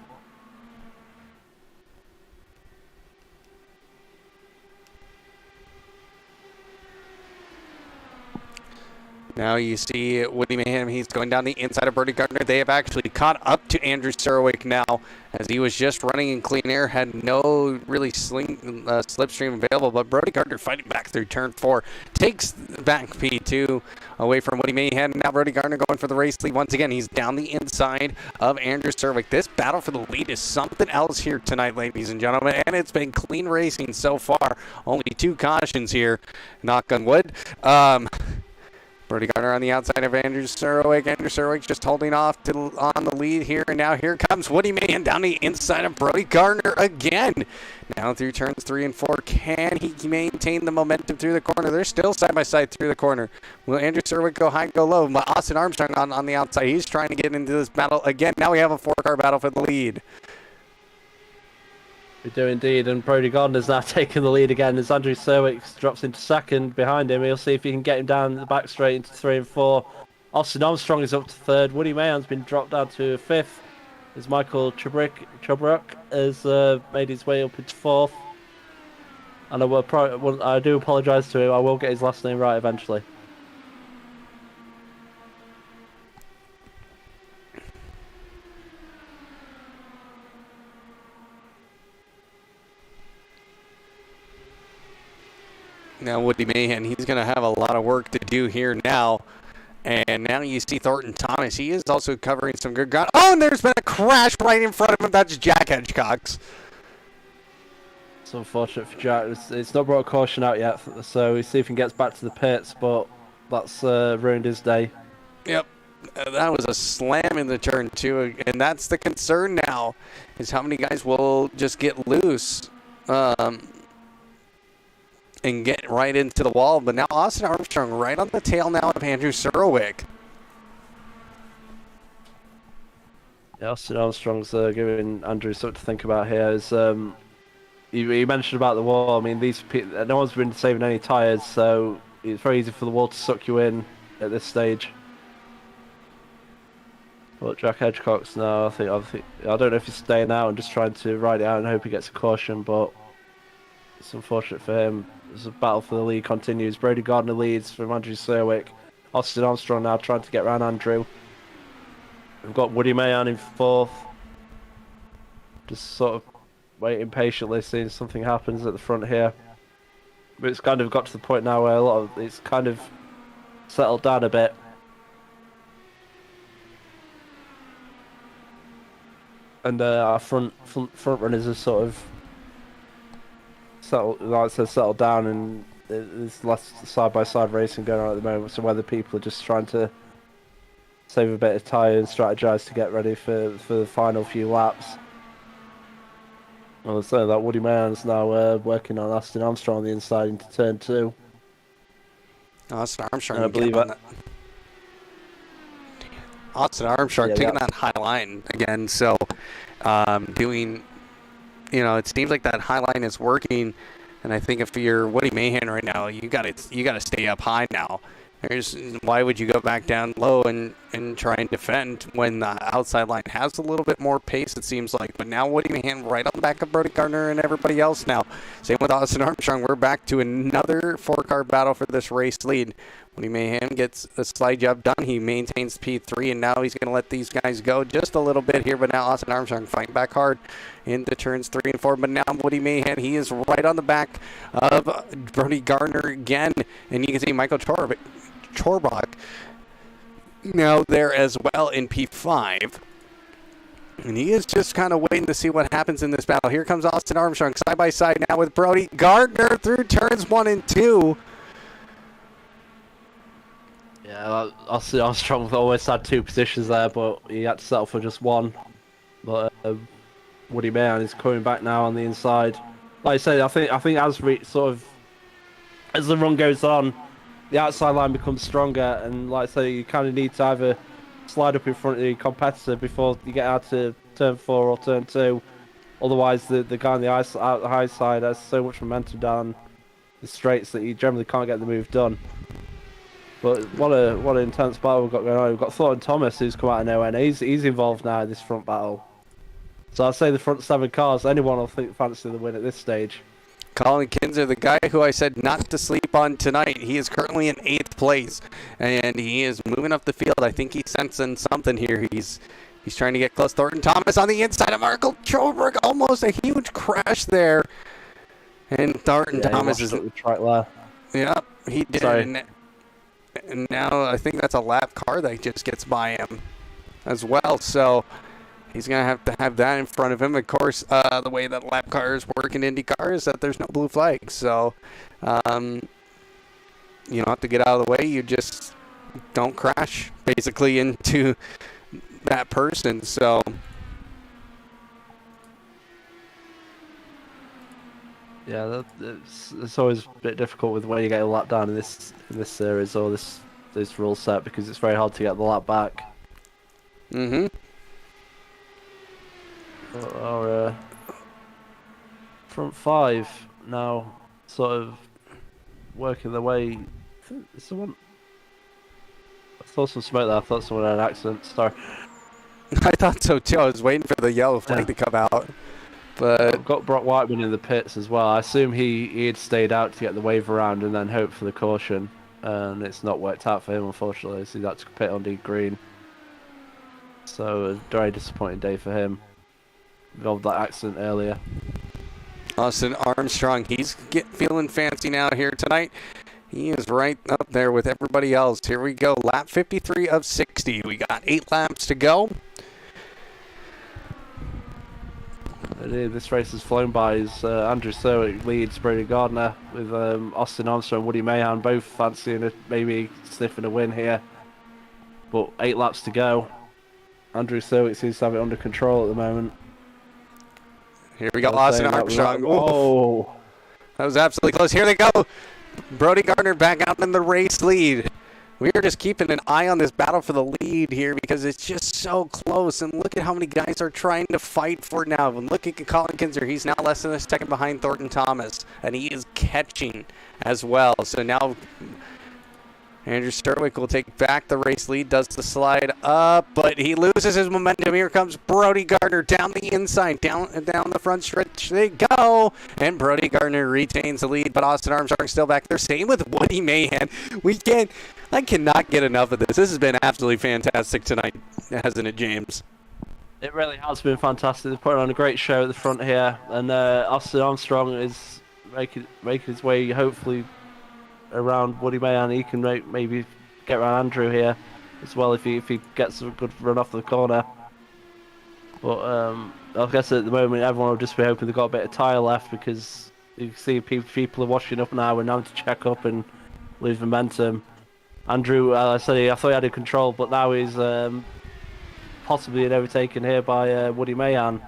Now you see Woody Mayhem, he's going down the inside of Brody Gardner. They have actually caught up to Andrew Serwick now, as he was just running in clean air, had no really slipstream available, but Brody Gardner fighting back through turn 4, takes back P2 away from Woody Mayhem. Now Brody Gardner going for the race lead once again. He's down the inside of Andrew Serwick. This battle for the lead is something else here tonight, ladies and gentlemen, and it's been clean racing so far. Only 2 cautions here, knock on wood. Brody Gardner on the outside of Andrew Surwick. Andrew Surwick just holding off on the lead here. And now here comes Woody Mahan down the inside of Brody Gardner again. Now through turns 3 and 4. Can he maintain the momentum through the corner? They're still side by side through the corner. Will Andrew Surwick go high, go low? But Austin Armstrong on the outside. He's trying to get into this battle again. Now we have a 4-car battle for the lead. We do indeed, and Brody Gardner's now taking the lead again as Andrew Surwick drops into second behind him. He'll see if he can get him down the back straight into 3 and 4. Austin Armstrong is up to 3rd. Woody Mahan's been dropped down to 5th. As Michael Chubrook has made his way up into 4th. And I do apologise to him. I will get his last name right eventually. Now Woody Mahan, he's going to have a lot of work to do here now. And now you see Thornton Thomas. He is also covering some good ground. Oh, and there's been a crash right in front of him. That's Jack Hedgecox. It's unfortunate for Jack. It's not brought caution out yet, so we see if he gets back to the pits, but that's ruined his day. Yep. That was a slam in the turn, too. And that's the concern now, is how many guys will just get loose. And get right into the wall. But now Austin Armstrong right on the tail now of Andrew Surwick. Yeah, Austin Armstrong's giving Andrew something to think about here. Is you mentioned about the wall. I mean, no one's been saving any tyres, so it's very easy for the wall to suck you in at this stage. But Jack Hedgecox now, I don't know if he's staying out and just trying to ride it out and hope he gets a caution, but it's unfortunate for him. As the battle for the lead continues, Brody Gardner leads from Andrew Surwick. Austin Armstrong now trying to get around Andrew. We've got Woody Mahan in 4th. Just sort of waiting patiently, seeing if something happens at the front here. But it's kind of got to the point now where it's kind of settled down a bit. And our front runners are sort of settled down, and there's less side-by-side racing going on at the moment, so whether people are just trying to save a bit of tyre and strategize to get ready for the final few laps. I was saying that Woody Mahan's now working on Austin Armstrong on the inside into turn 2. Austin Armstrong, and I believe that. Austin Armstrong taking that high line again, so doing. It seems like that high line is working, and I think if you're Woody Mahan right now, you got to stay up high now. Why would you go back down low and try and defend when the outside line has a little bit more pace, it seems like. But now Woody Mahan right on the back of Brody Gardner and everybody else now. Same with Austin Armstrong. We're back to another 4-car battle for this race lead. Woody Mahan gets a slide job done. He maintains P3, and now he's going to let these guys go just a little bit here. But now Austin Armstrong fighting back hard into turns 3 and 4. But now Woody Mahan, he is right on the back of Brody Gardner again. And you can see Michael Chorbach now there as well in P5. And he is just kind of waiting to see what happens in this battle. Here comes Austin Armstrong side by side now with Brody Gardner through turns 1 and 2. Yeah, Austin Armstrong always had 2 positions there, but he had to settle for just 1. But Woody Mahan is coming back now on the inside. Like I said, I think as the run goes on, the outside line becomes stronger, and like I say, you kind of need to either slide up in front of your competitor before you get out to turn 4 or turn 2. Otherwise, the guy on the high side has so much momentum down the straights that you generally can't get the move done. But what an intense battle we've got going on. We've got Thornton Thomas, who's come out of nowhere, and he's involved now in this front battle. So I'd say the front 7 cars, anyone will fancy the win at this stage. Colin Kinsey, the guy who I said not to sleep on tonight, he is currently in 8th place, and he is moving up the field. I think he's sensing something here. He's trying to get close. Thornton Thomas on the inside of Michael Choberg, almost a huge crash there. And Thornton Thomas is right there. Yeah, he did. Sorry. And now I think that's a lap car that just gets by him as well. So he's going to have that in front of him. Of course, the way that lap cars work in Indycar is that there's no blue flag. So you don't have to get out of the way. You just don't crash basically into that person. So yeah, it's always a bit difficult with when you get a lap down in this series or this rule set, because it's very hard to get the lap back. Mm-hmm. Our front five now sort of working their way. Someone, I saw some smoke there. I thought someone had an accident. Sorry. I thought so too. I was waiting for the yellow flag to come out. But I've got Brock Whiteman in the pits as well. I assume he had stayed out to get the wave around and then hope for the caution. And it's not worked out for him, unfortunately. So he had to pit on deep green. So a very disappointing day for him. Involved that accident earlier. Austin Armstrong, he's feeling fancy now here tonight. He is right up there with everybody else. Here we go, lap 53 of 60. We got 8 laps to go. This race has flown by as Andrew Serwick leads Brody Gardner with Austin Armstrong and Woody Mahan both fancying maybe sniffing a win here. But 8 laps to go. Andrew Serwick seems to have it under control at the moment. Here we go, Austin Armstrong. Oh, that was absolutely close. Here they go. Brody Gardner back out in the race lead. We are just keeping an eye on this battle for the lead here because it's just so close. And look at how many guys are trying to fight for it now. And look at Colin Kinsey. He's now less than a second behind Thornton Thomas. And he is catching as well. So now Andrew Sterwick will take back the race lead, does the slide up, but he loses his momentum. Here comes Brody Gardner down the inside, down the front stretch they go, and Brody Gardner retains the lead, but Austin Armstrong still back there. Same with Woody Mahan. I cannot get enough of this. This has been absolutely fantastic tonight, hasn't it, James? it really has been fantastic. They're putting on a great show at the front here, and Austin Armstrong is making his way, hopefully, around Woody Mahan. He can maybe get around Andrew here as well if he gets a good run off the corner. But I guess at the moment everyone will just be hoping they've got a bit of tyre left, because you can see people are washing up now and having to check up and lose momentum. Andrew, I thought he had it control, but now he's possibly overtaken here by Woody Mahan.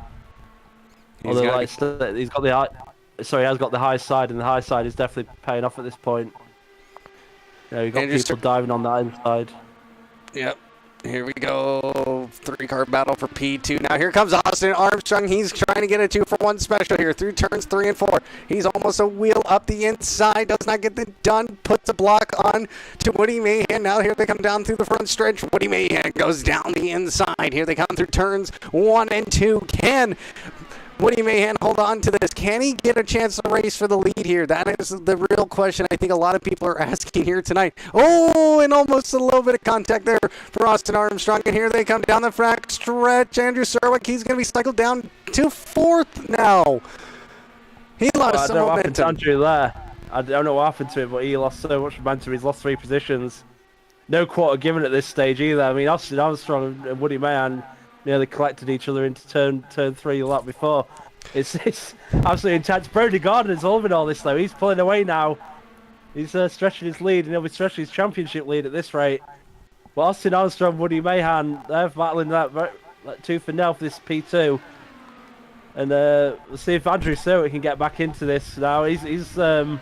He has got the high side, and the high side is definitely paying off at this point. You know, you've got people diving on that inside. Yep. Here we go. 3-car battle for P2. Now here comes Austin Armstrong. He's trying to get a 2-for-1 special here through turns 3 and 4. He's almost a wheel up the inside. Does not get it done. Puts a block on to Woody Mahan. Now here they come down through the front stretch. Woody Mahan goes down the inside. Here they come through turns 1 and 2. Can Woody Mahan hold on to this? Can he get a chance to race for the lead here? That is the real question I think a lot of people are asking here tonight. Oh, and almost a little bit of contact there for Austin Armstrong. And here they come down the front stretch. Andrew Serwick, he's going to be cycled down to 4th now. He lost some momentum. Andrew there. I don't know what happened to him, but he lost so much momentum. He's lost 3 positions. No quarter given at this stage either. I mean, Austin Armstrong and Woody Mahan nearly collected each other into turn 3 a lot before. It's absolutely intense. Brody Gardner's involved in all this though. He's pulling away now. He's stretching his lead, and he'll be stretching his championship lead at this rate. But Austin Armstrong, Woody Mahan, they're battling that tooth and nail for this P2. And we'll see if Andrew Serwick can get back into this now. He so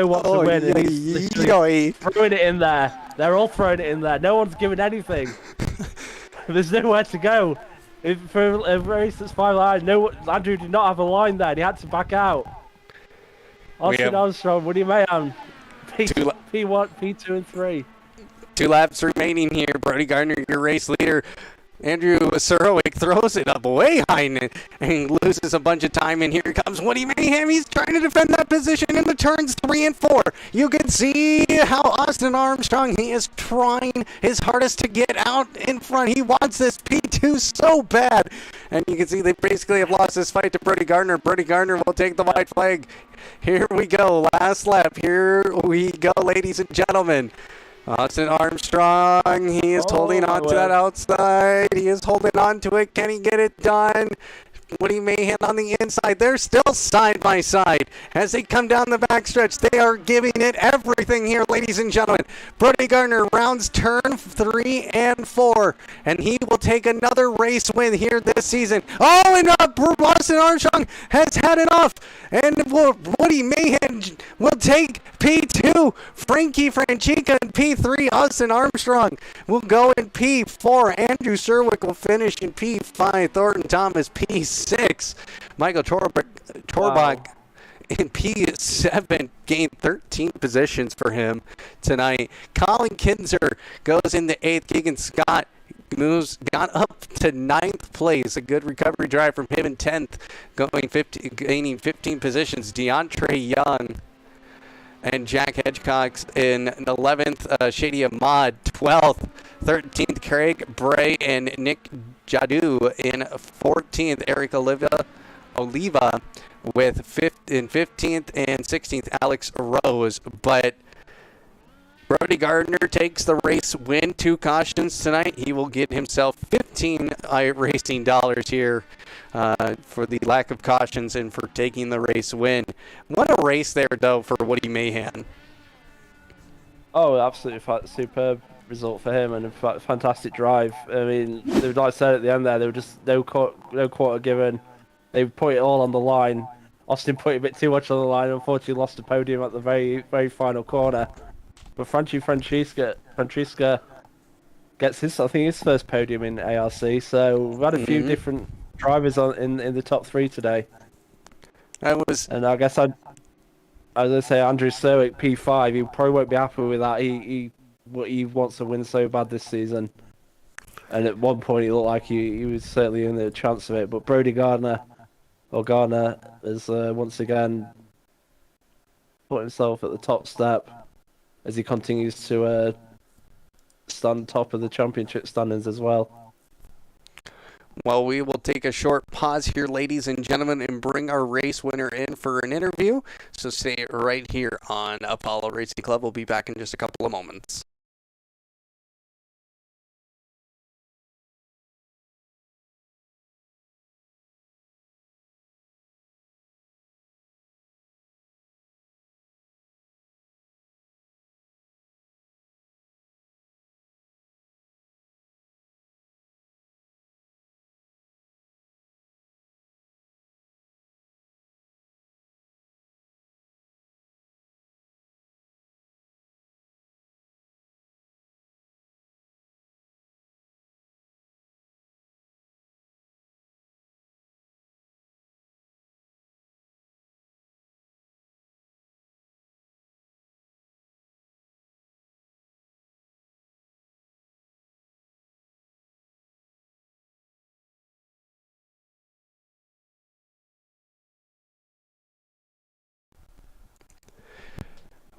wants to win. And he's throwing it in there. They're all throwing it in there. No one's giving anything. There's nowhere to go. For a race that's 5 lines, Andrew did not have a line there. He had to back out. Austin Armstrong, Woody Mahan, P1, P2, and 3. 2 laps remaining here. Brody Gardner, your race leader. Andrew Serwick throws it up way high and loses a bunch of time. And here comes Woody Mahan. He's trying to defend that position in the turns 3 and 4. You can see how Austin Armstrong, he is trying his hardest to get out in front. He wants this P2 so bad. And you can see they basically have lost this fight to Brody Gardner. Brody Gardner will take the white flag. Here we go. Last lap. Here we go, ladies and gentlemen. Austin Armstrong, he is holding on to that outside. He is holding on to it. Can he get it done? Woody Mayhem on the inside. They're still side by side as they come down the backstretch. They are giving it everything here, ladies and gentlemen. Brody Gardner rounds turn 3 and 4, and he will take another race win here this season. Oh, and Austin Armstrong has had enough, and Woody Mayhem will take P2. Frankie Franchica in P3. Austin Armstrong will go in P4. Andrew Serwick will finish in P5. Thornton Thomas P6. Michael Torbach in P7 gained 13 positions for him tonight. Colin Kinsey goes into 8th. Keegan Scott got up to 9th place. A good recovery drive from him in 10th, gaining 15 positions. DeAndre Young and Jack Hedgecock in 11th. Shady Ahmad 12th. 13th, Craig Bray and Nick Jadu in 14th. Eric Oliva with 15th and 16th, Alex Rose. But Brody Gardner takes the race win. 2 cautions tonight. He will get himself 15 iRacing dollars here for the lack of cautions and for taking the race win. What a race there, though, for Woody Mayhem. Oh, absolutely superb result for him, and a fantastic drive. I mean, like I said at the end there, there were just no quarter given. They put it all on the line. Austin put a bit too much on the line. Unfortunately, lost the podium at the very, very final corner. But Francisca gets his first podium in ARC. So we've had a few different drivers in the top 3 today. And I guess I was gonna say Andrew Serwick P5. He probably won't be happy with that. He wants to win so bad this season. And at one point, he looked like he was certainly in the chance of it. But Brody Gardner has once again put himself at the top step as he continues to stand top of the championship standings as well. Well, we will take a short pause here, ladies and gentlemen, and bring our race winner in for an interview. So stay right here on Apollo Racing Club. We'll be back in just a couple of moments.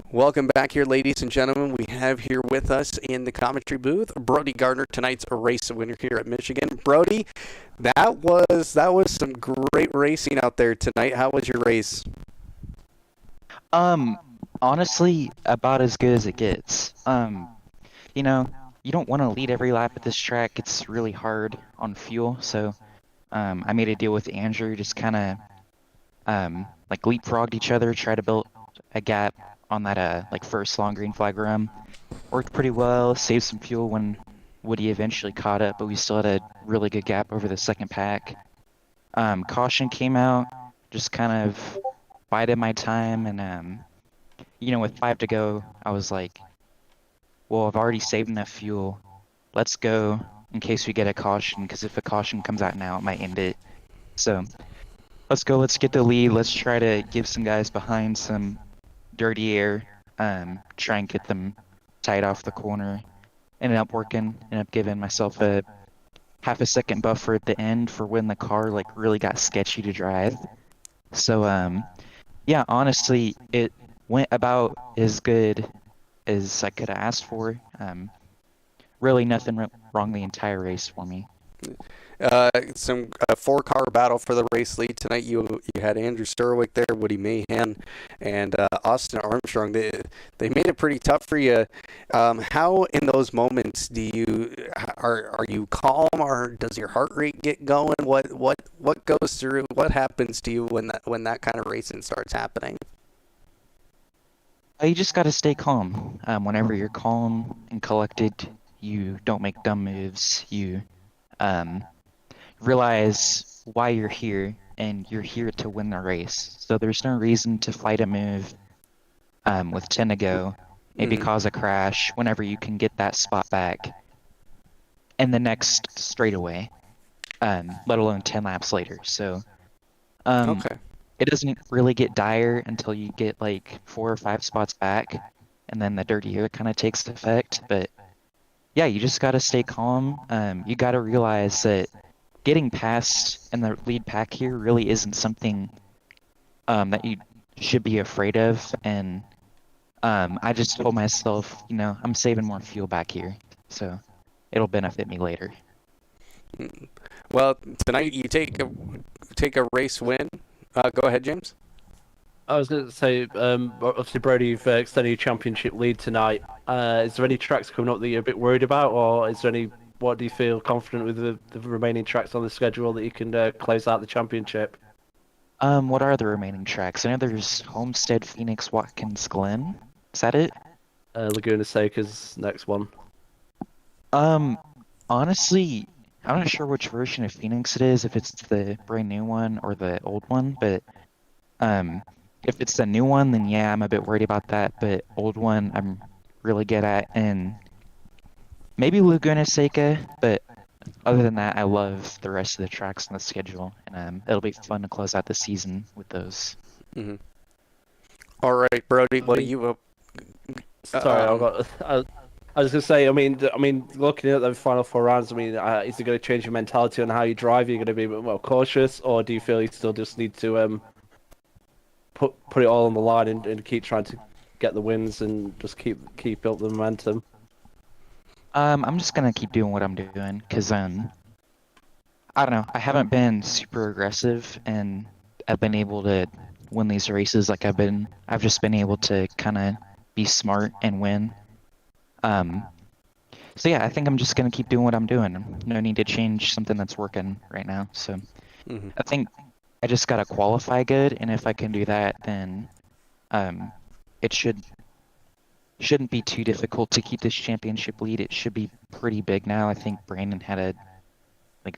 Welcome back here, ladies and gentlemen. We have here with us in the commentary booth Brody Gardner, tonight's race winner here at Michigan. Brody, that was some great racing out there tonight. How was your race? Honestly, about as good as it gets. You know, you don't want to lead every lap at this track. It's really hard on fuel, so I made a deal with Andrew, just kind of like leapfrogged each other, try to build a gap on that like first long green flag run. Worked pretty well, saved some fuel when Woody eventually caught up, but we still had a really good gap over the second pack. Caution came out, just kind of bided my time, and you know, with 5 to go, I was like, well, I've already saved enough fuel. Let's go in case we get a caution, because if a caution comes out now, it might end it. So let's go, let's get the lead, let's try to give some guys behind some dirty air, try and get them tight off the corner. Ended up working, ended up giving myself a half a second buffer at the end for when the car like really got sketchy to drive. So yeah, honestly, it went about as good as I could have asked for. Really nothing wrong the entire race for me. some four-car battle for the race lead tonight. You had Andrew Sterwick there, Woody Mahan, and Austin Armstrong. They made it pretty tough for you. How in those moments are you calm, or does your heart rate get going? What goes through? What happens to you when that kind of racing starts happening? You just gotta stay calm. Whenever you're calm and collected, you don't make dumb moves. You um, realize why you're here, and you're here to win the race. So there's no reason to fight a move with 10 to go, maybe cause a crash whenever you can get that spot back and the next straightaway, let alone 10 laps later. So Okay. it doesn't really get dire until you get like 4 or 5 spots back, and then the dirty air kind of takes effect. But yeah, you just gotta stay calm. You gotta realize that getting past in the lead pack here really isn't something that you should be afraid of. And I just told myself, I'm saving more fuel back here, so it'll benefit me later. Well, tonight you take a race win. Go ahead, James. I was going to say, obviously, Brody, you've extended your championship lead tonight. Is there any tracks coming up that you're a bit worried about, or is there any? What do you feel confident with the remaining tracks on the schedule that you can close out the championship? What are the remaining tracks? I know there's Homestead, Phoenix, Watkins, Glen. Is that it? Laguna Seca's next one. Honestly, I'm not sure which version of Phoenix it is, if it's the brand new one or the old one, but if it's the new one, then yeah, I'm a bit worried about that, but old one I'm really good at, and maybe Laguna Seca, but other than that, I love the rest of the tracks on the schedule, and it'll be fun to close out the season with those. Mm-hmm. All right, Brody, what do you... Sorry, I was gonna say. I mean, looking at the final 4 rounds, is it going to change your mentality on how you drive? Are you going to be a bit more cautious, or do you feel you still just need to put it all on the line and keep trying to get the wins and just keep up the momentum? I'm just gonna keep doing what I'm doing, because I don't know, I haven't been super aggressive, and I've been able to win these races. Like I've just been able to kind of be smart and win. So yeah, I think I'm just gonna keep doing what I'm doing. No need to change something that's working right now. So I think I just gotta qualify good, and if I can do that, then it shouldn't be too difficult to keep this championship lead. It should be pretty big now. I think Brandon had a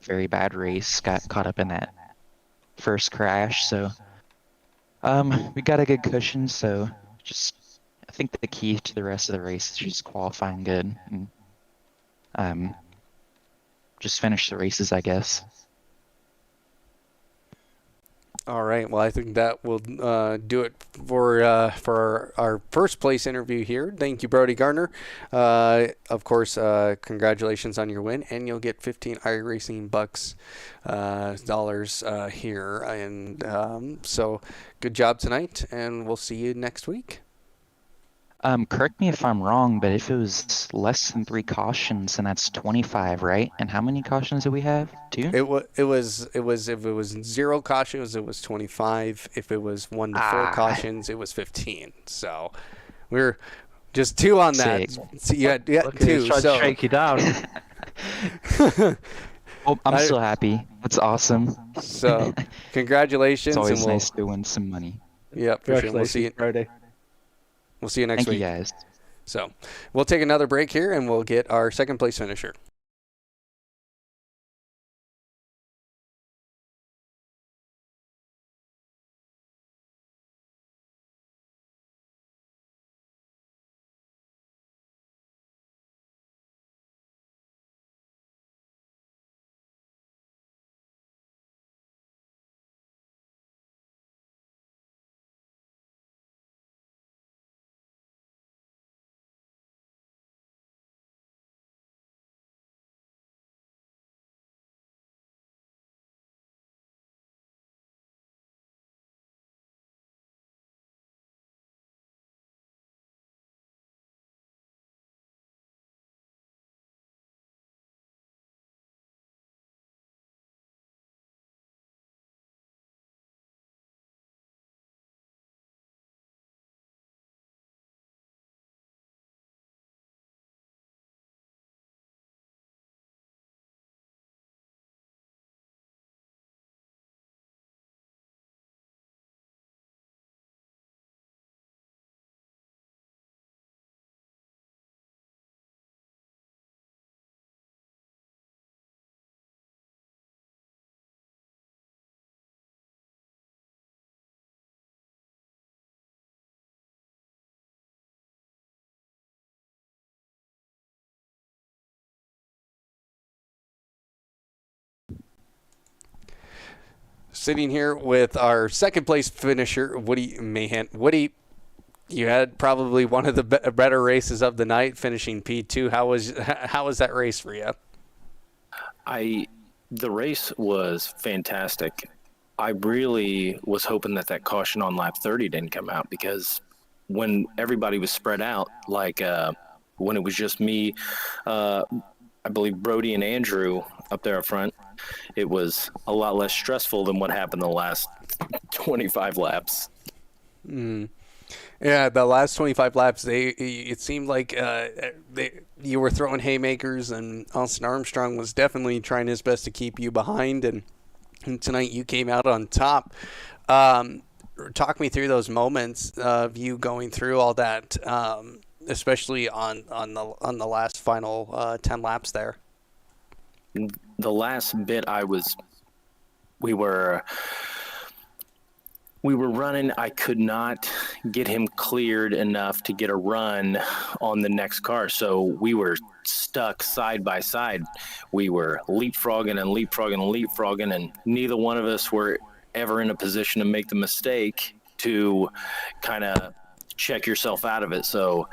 very bad race, got caught up in that first crash. So we got a good cushion. So I think the key to the rest of the race is just qualifying good and just finish the races, I guess. All right. Well, I think that will do it for our first place interview here. Thank you, Brody Gardner. Of course, congratulations on your win, and you'll get 15 iRacing bucks dollars here. And so, good job tonight, and we'll see you next week. Correct me if I'm wrong, but if it was less than 3 cautions, then that's 25, right? And how many cautions do we have? 2? It was if it was 0 cautions, it was 25. If it was 1 to 4 cautions, it was 15. So we're just 2 on that. So you had 2. Trying to shake you down. Oh, I'm so happy. That's awesome. So congratulations. It's always and nice to win some money. Yeah, for sure. We'll see you, Brody. We'll see you next week. Thank you, guys. So we'll take another break here, and we'll get our second place finisher. sitting here with our second place finisher, Woody Mahan. Woody, you had probably one of the better races of the night, finishing P2. How was that race for you? The race was fantastic. I really was hoping that caution on lap 30 didn't come out, because when everybody was spread out, like when it was just me, I believe Brody and Andrew up there up front, it was a lot less stressful than what happened the last 25 laps. Yeah, the last 25 laps, it seemed like you were throwing haymakers, and Austin Armstrong was definitely trying his best to keep you behind, and tonight you came out on top. Talk me through those moments of you going through all that, especially on the last final 10 laps there. The last bit we were running. I could not get him cleared enough to get a run on the next car. So we were stuck side by side. We were leapfrogging, and neither one of us were ever in a position to make the mistake to kind of check yourself out of it. So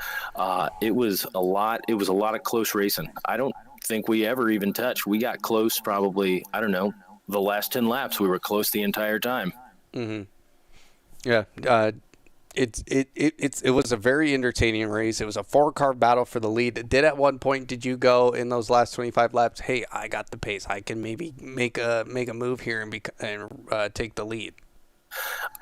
it was a lot of close racing. I don't think we ever even touched. We got close probably, I don't know, the last 10 laps. We were close the entire time. Mm-hmm. Yeah, it was a very entertaining race. It was a 4-car battle for the lead. At one point, did you go in those last 25 laps, hey, I got the pace, I can maybe make a move here and take the lead?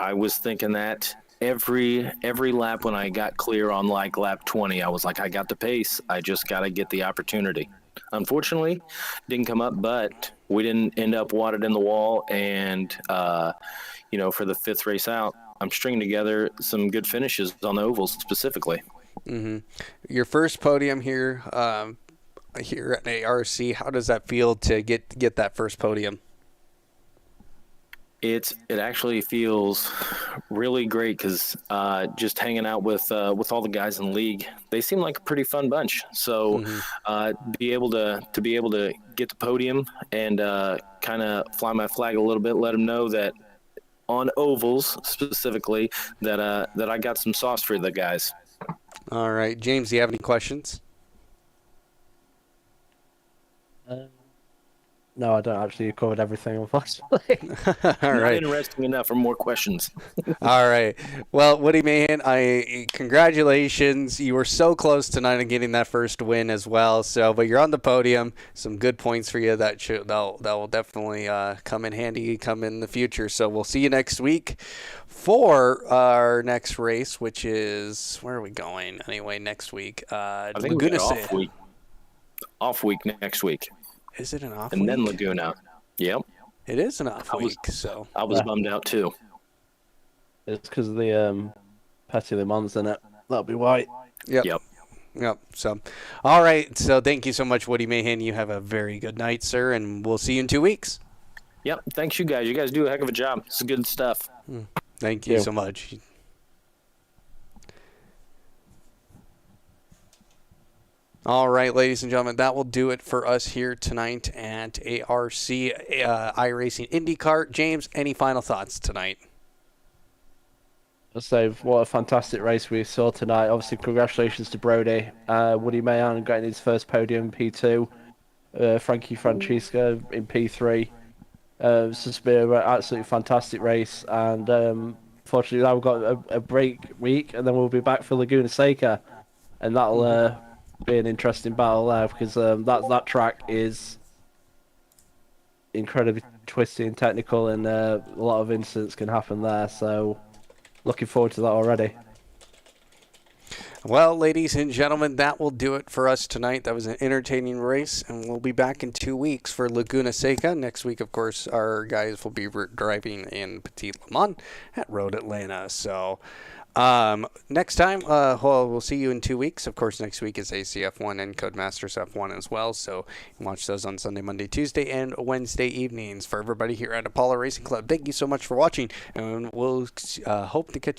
I was thinking that every lap when I got clear on like lap 20, I was like, I got the pace, I just got to get the opportunity. Unfortunately, didn't come up, but we didn't end up wadded in the wall, and for the 5th race out, I'm stringing together some good finishes on the ovals specifically. Mm-hmm. Your first podium here at ARC. How does that feel to get that first podium? It actually feels really great, because just hanging out with all the guys in the league, they seem like a pretty fun bunch. So be able to get the podium and kind of fly my flag a little bit, let them know that on ovals specifically that I got some sauce for the guys. All right, James, do you have any questions? No, I don't actually. You covered everything, unfortunately. All right. Not interesting enough for more questions. All right. Well, Woody Mahan, congratulations. You were so close tonight on getting that first win as well. But you're on the podium. Some good points for you that will definitely come in handy, come in the future. So we'll see you next week for our next race, which is, where are we going anyway? Next week, I think we got off week next week. Is it an off and week? Then Laguna. Yep. It is an off week, so. I was bummed out, too. It's because of the Petit Le Mans in it. That'll be why. Yep. So, all right. So thank you so much, Woody Mahan. You have a very good night, sir, and we'll see you in 2 weeks. Yep. Thanks, you guys. You guys do a heck of a job. It's good stuff. Thank you so much. All right, ladies and gentlemen, that will do it for us here tonight at ARC iRacing Indycar. James, any final thoughts tonight? I'll say what a fantastic race we saw tonight. Obviously, congratulations to Brody. Woody Mahan getting his first podium in P2. Frankie Francesca in P3. It's just been an absolutely fantastic race. And fortunately, now we've got a break week, and then we'll be back for Laguna Seca. And that'll be an interesting battle there, because that track is incredibly twisty and technical, and a lot of incidents can happen there. So, looking forward to that already. Well, ladies and gentlemen, that will do it for us tonight. That was an entertaining race, and we'll be back in 2 weeks for Laguna Seca. Next week, of course, our guys will be driving in Petit Le Mans at Road Atlanta. So, next time, we'll see you in 2 weeks. Of course, next week is ACF1 and Codemasters F1 as well. So you can watch those on Sunday, Monday, Tuesday, and Wednesday evenings. For everybody here at Apollo Racing Club, thank you so much for watching, and we'll hope to catch you